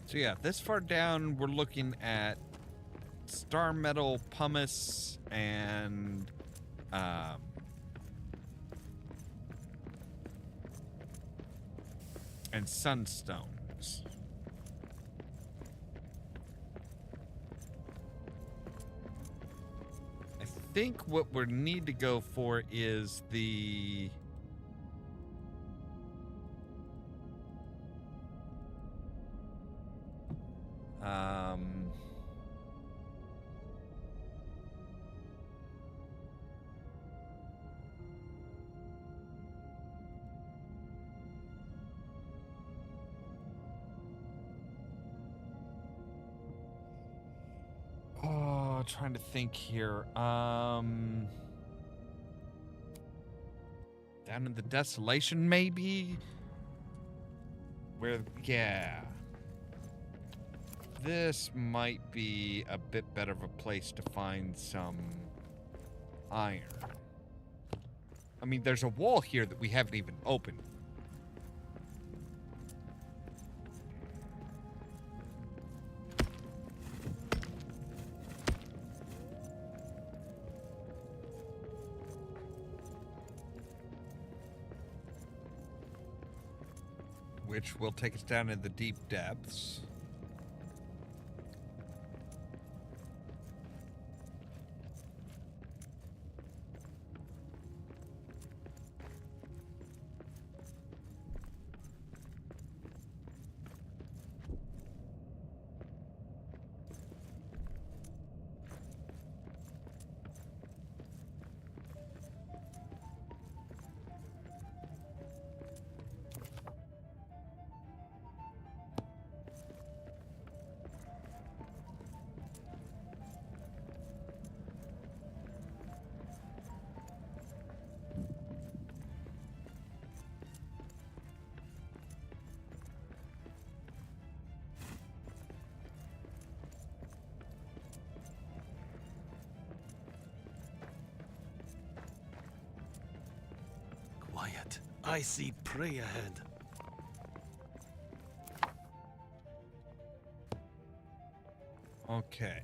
So yeah, this far down, we're looking at star metal, pumice, and sunstones. think what we need to go for is the... Oh, trying to think here. Down in the Desolation, maybe? Where, yeah. This might be a bit better of a place to find some iron. I mean, there's a wall here that we haven't even opened. Which will take us down in the deep depths. Quiet. I see prey ahead. Okay.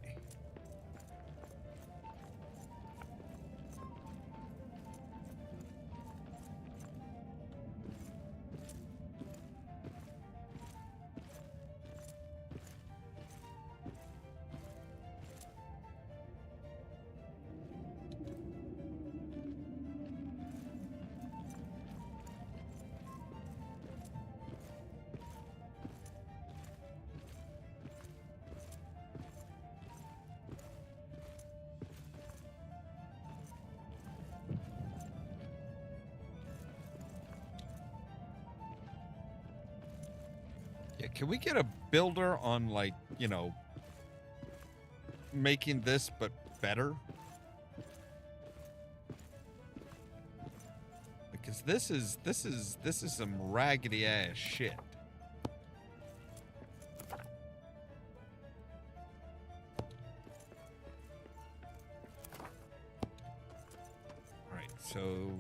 Yeah, can we get a builder on, like, you know, making this but better? Because this is some raggedy ass shit. All right, so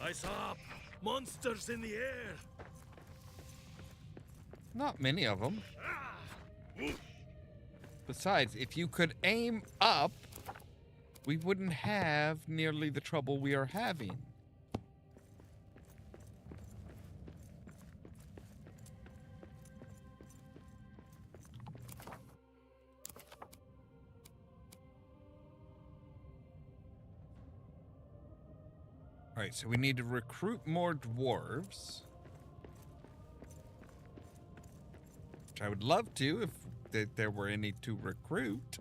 I saw monsters in the air. not many of them. Besides, if you could aim up, we wouldn't have nearly the trouble we are having. All right, so we need to recruit more dwarves. Which I would love to if there were any to recruit.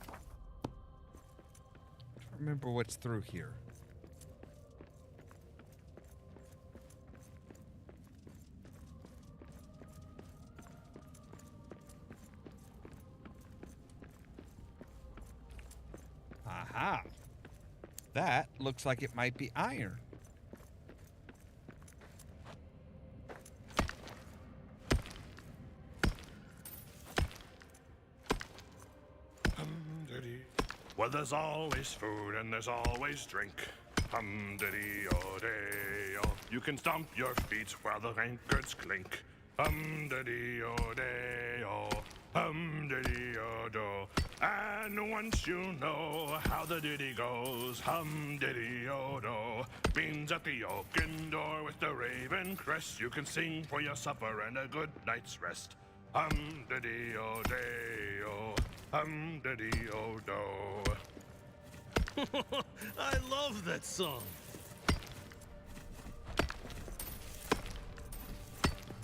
I don't remember what's through here. Aha. That looks like it might be iron. Well, there's always food and there's always drink. Hum-diddy-o-day-o. You can stomp your feet while the anchors clink. Hum-da-dee-o-day-o, hum-da-dee-o-do. And once you know how the ditty goes, hum-diddy-o-do. Beans at the oaken door with the raven crest. You can sing for your supper and a good night's rest. Hum-diddy-o-day-o, hum-diddy-o-do. I love that song.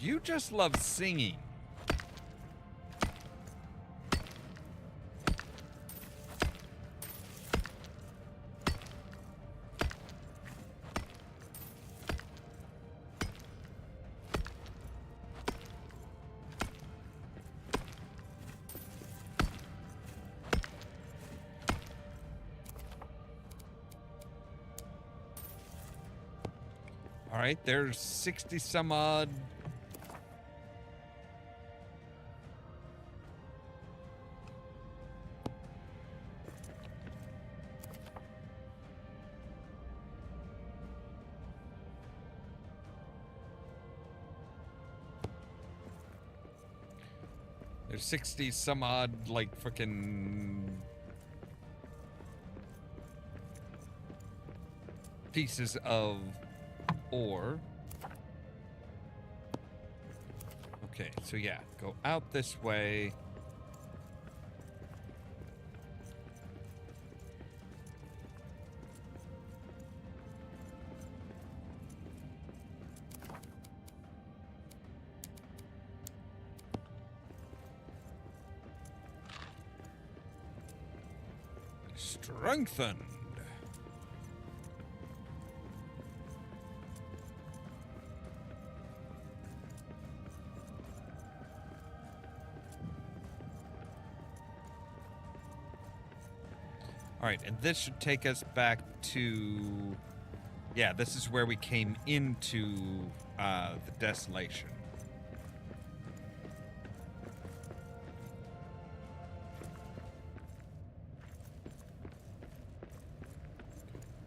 You just love singing. All right, there's 60 some odd. There's 60 some odd, like, frickin' pieces of ore. Okay, so yeah, go out this way. Strengthened. All right, and this should take us back to... Yeah, this is where we came into the desolation.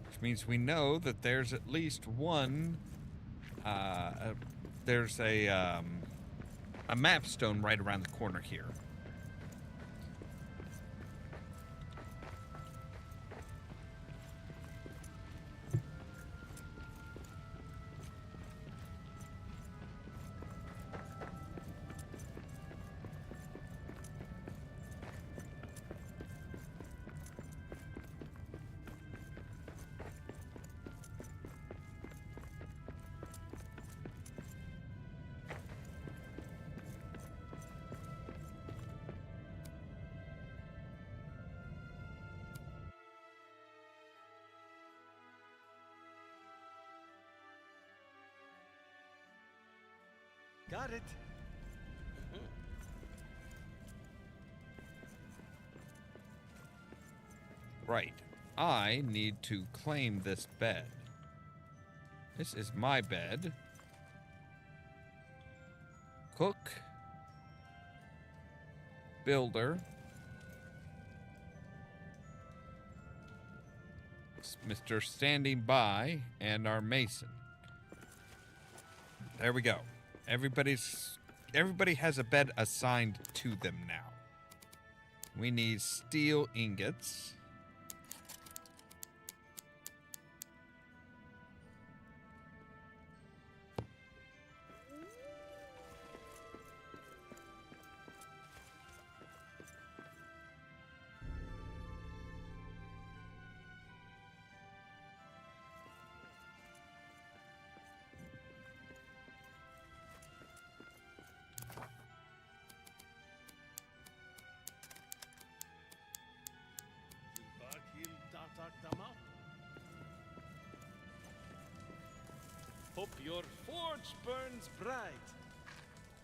Which means we know that there's at least one... there's a map stone right around the corner here. Got it. Right. I need to claim this bed. This is my bed. Cook. Builder. Mr. Standing By and our mason. There we go. Everybody has a bed assigned to them now. We need steel ingots. Hope your forge burns bright.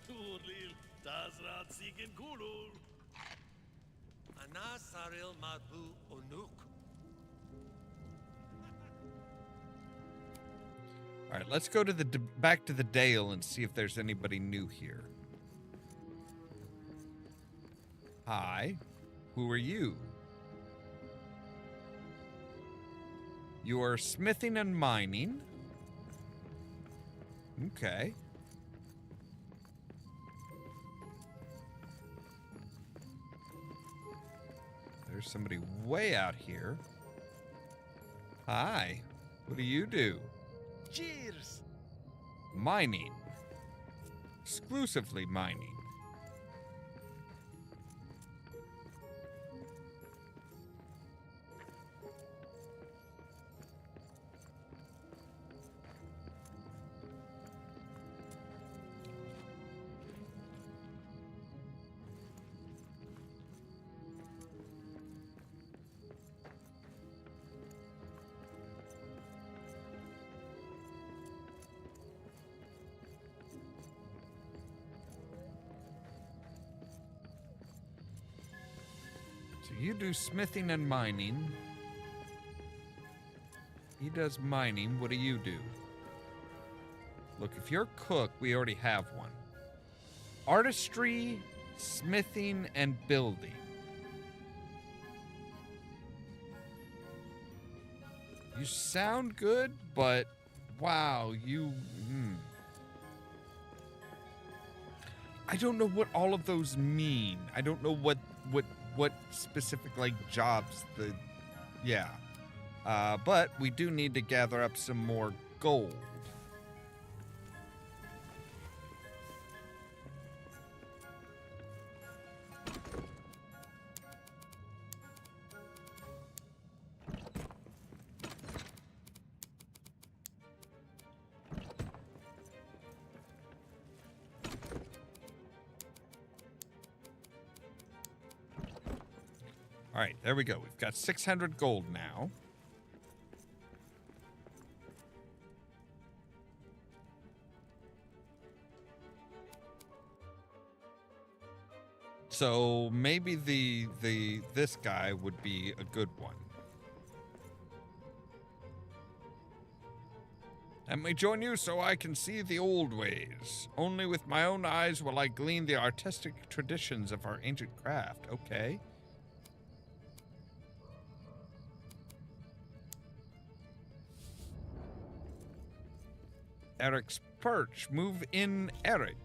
Turlil, Tazrat Sigen Kulul. Anasaril Marbu Onuk. All right, let's go to the back to the Dale and see if there's anybody new here. Hi, who are you? You are smithing and mining. Okay. There's somebody way out here. Hi. What do you do? Cheers! Mining. Exclusively mining. So you do smithing and mining. He does mining. What do you do? Look, if you're a cook, we already have one. Artistry, smithing, and building. You sound good, but wow, you... I don't know what all of those mean. I don't know what specific, like, jobs the... Yeah. But we do need to gather up some more gold. All right, there we go. We've got 600 gold now. So maybe this guy would be a good one. Let me join you so I can see the old ways. Only with my own eyes will I glean the artistic traditions of our ancient craft. Okay. Eric's perch. Move in, Eric.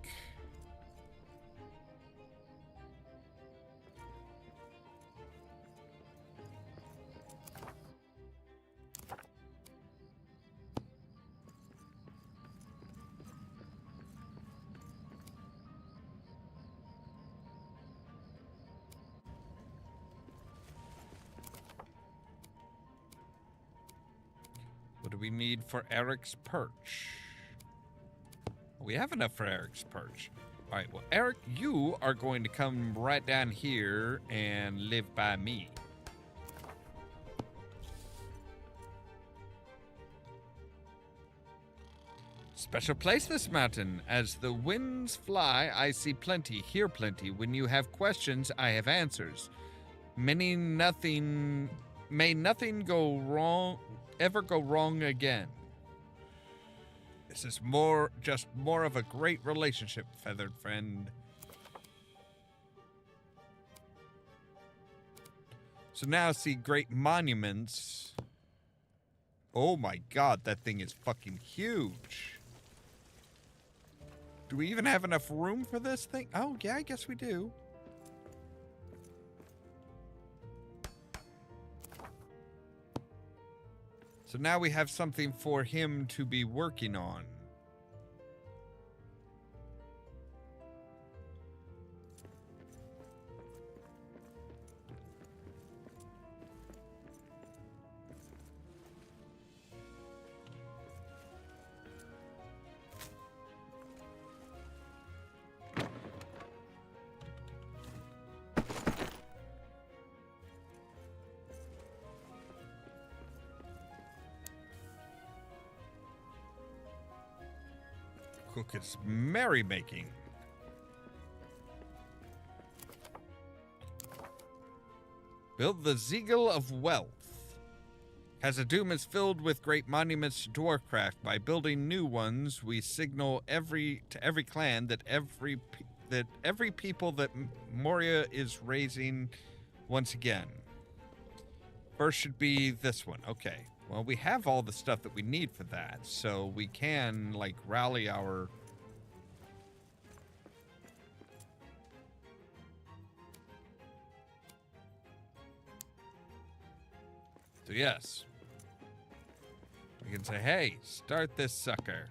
What do we need for Eric's perch? We have enough for Eric's perch. All right, well, Eric, you are going to come right down here and live by me. Special place this mountain. As the winds fly, I see plenty, hear plenty. When you have questions, I have answers. May nothing go wrong, ever go wrong again. This is just more of a great relationship, feathered friend. So now see great monuments. Oh my god, that thing is fucking huge. Do we even have enough room for this thing? Oh yeah, I guess we do. So now we have something for him to be working on. Cook is merrymaking. Build the Zeal of Wealth. Khazad-dûm is filled with great monuments to dwarfcraft. By building new ones, we signal to every clan that every people that Moria is raising once again. First should be this one. Okay. Well, we have all the stuff that we need for that, so we can, like, rally our... So yes, we can say, hey, start this sucker.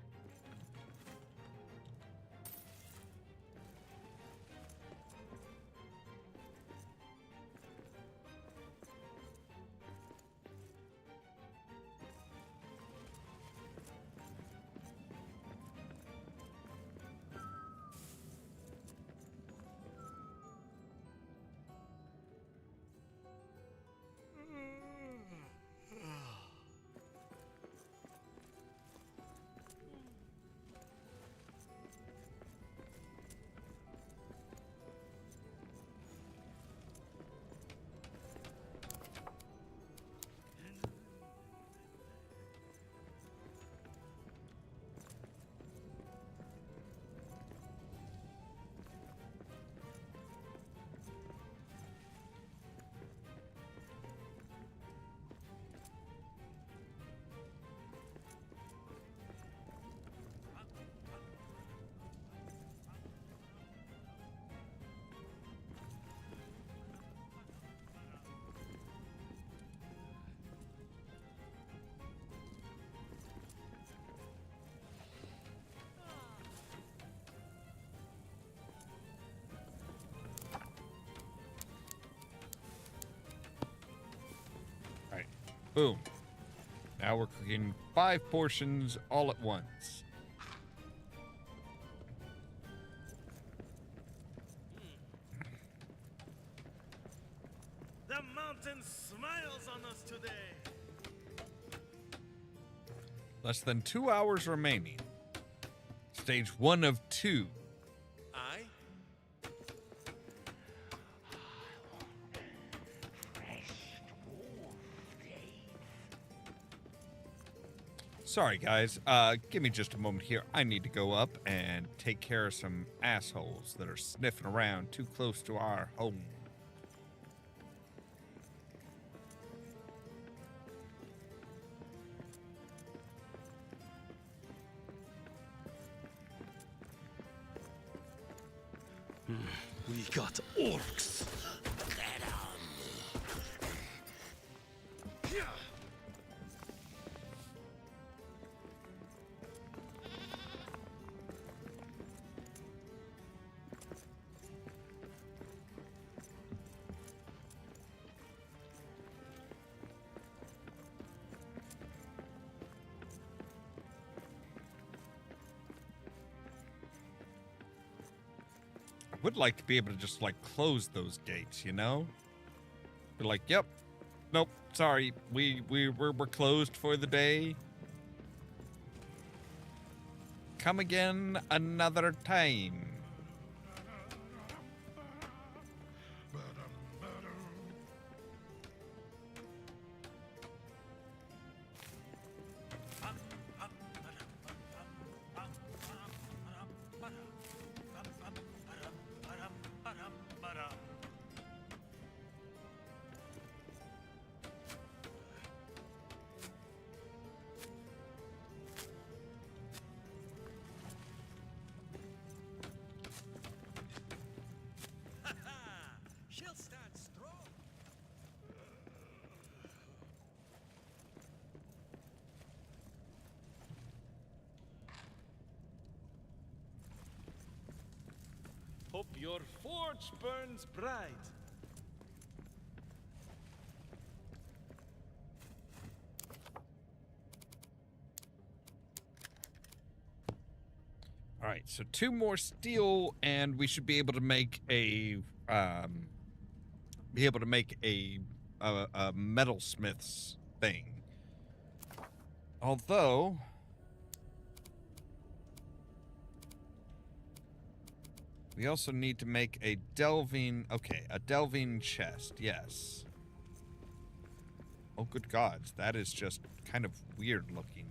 Boom. Now we're cooking 5 portions all at once. The mountain smiles on us today. Less than 2 hours remaining. Stage 1 of 2. Aye? Sorry, guys. Give me just a moment here. I need to go up and take care of some assholes that are sniffing around too close to our home. We got orcs. Would like to be able to just like close those gates, you know? Be like, yep, nope, sorry, we're closed for the day. Come again another time. She'll stand strong. Hope your forge burns bright. All right, so 2 more steel, and we should be able to make a metalsmith's thing. Although we also need to make a delving chest. Yes. Oh, good gods, that is just kind of weird looking.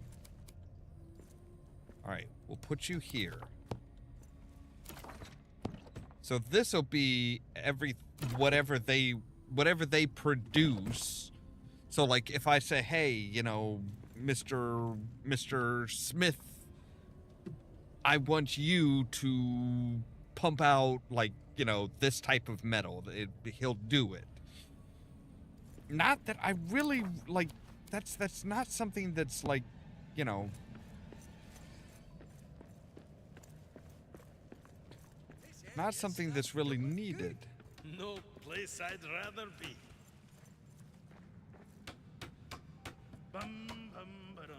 All right, we'll put you here. So this will be whatever they produce. So like if I say, hey, you know, Mr. Smith, I want you to pump out like, you know, this type of metal. He'll do it. not that I really, like, that's not something that's, like, you know... Not something that's really needed. No place I'd rather be.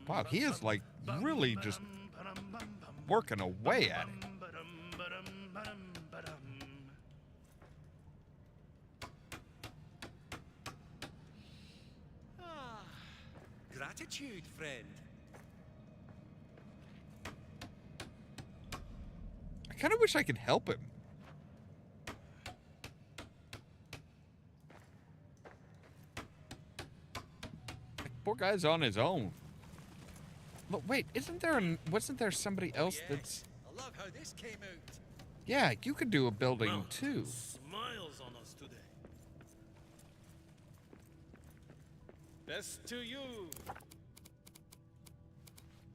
Wow, he is, like, really just working away at it. Gratitude, friend. I kind of wish I could help him. Poor guy's on his own. But wait, wasn't there somebody else that's... I love how this came out. Yeah, you could do a building Well, too. Smiles on us today. Best to you.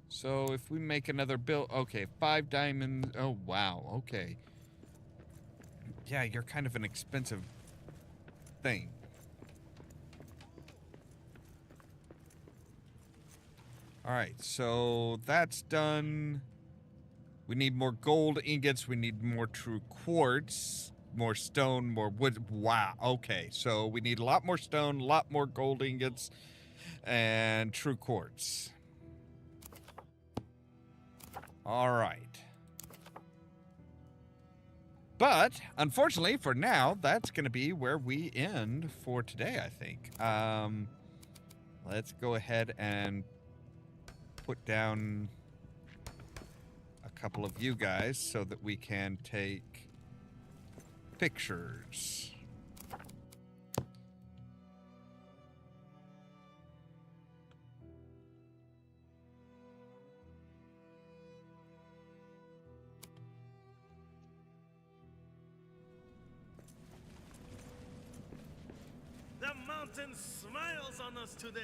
So if we make another build... Okay, 5 diamonds. Oh, wow. Okay. Yeah, you're kind of an expensive thing. Alright, so that's done. We need more gold ingots. We need more true quartz. More stone, more wood. Wow, okay. So we need a lot more stone, a lot more gold ingots, and true quartz. Alright. But, unfortunately, for now, that's going to be where we end for today, I think. Let's go ahead and put down a couple of you guys so that we can take pictures. The mountain smiles on us today.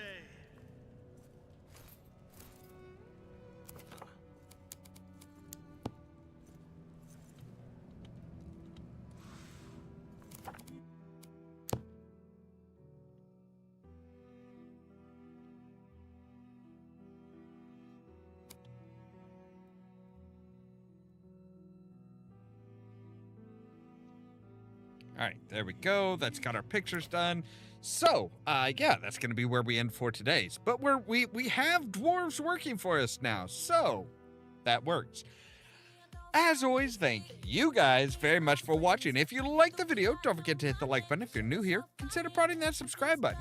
All right, there we go. That's got our pictures done. So, yeah, that's going to be where we end for today's. But we have dwarves working for us now, so that works. As always, thank you guys very much for watching. If you liked the video, don't forget to hit the like button. If you're new here, consider prodding that subscribe button.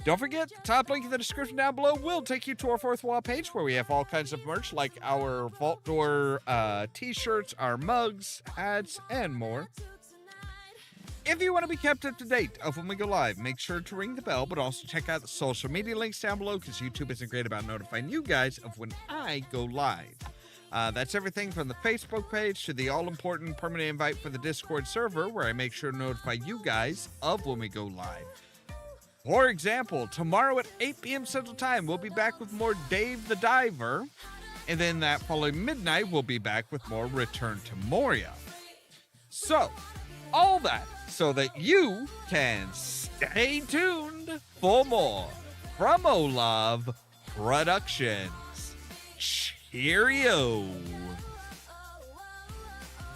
Don't forget, the top link in the description down below will take you to our fourth wall page where we have all kinds of merch like our Vault Door t-shirts, our mugs, hats, and more. If you want to be kept up to date of when we go live, make sure to ring the bell, but also check out the social media links down below because YouTube isn't great about notifying you guys of when I go live. That's everything from the Facebook page to the all-important permanent invite for the Discord server where I make sure to notify you guys of when we go live. For example, tomorrow at 8 p.m. Central Time, we'll be back with more Dave the Diver. And then that following midnight, we'll be back with more Return to Moria. So, all that so that you can stay tuned for more from Ollamh Productions. Cheerio!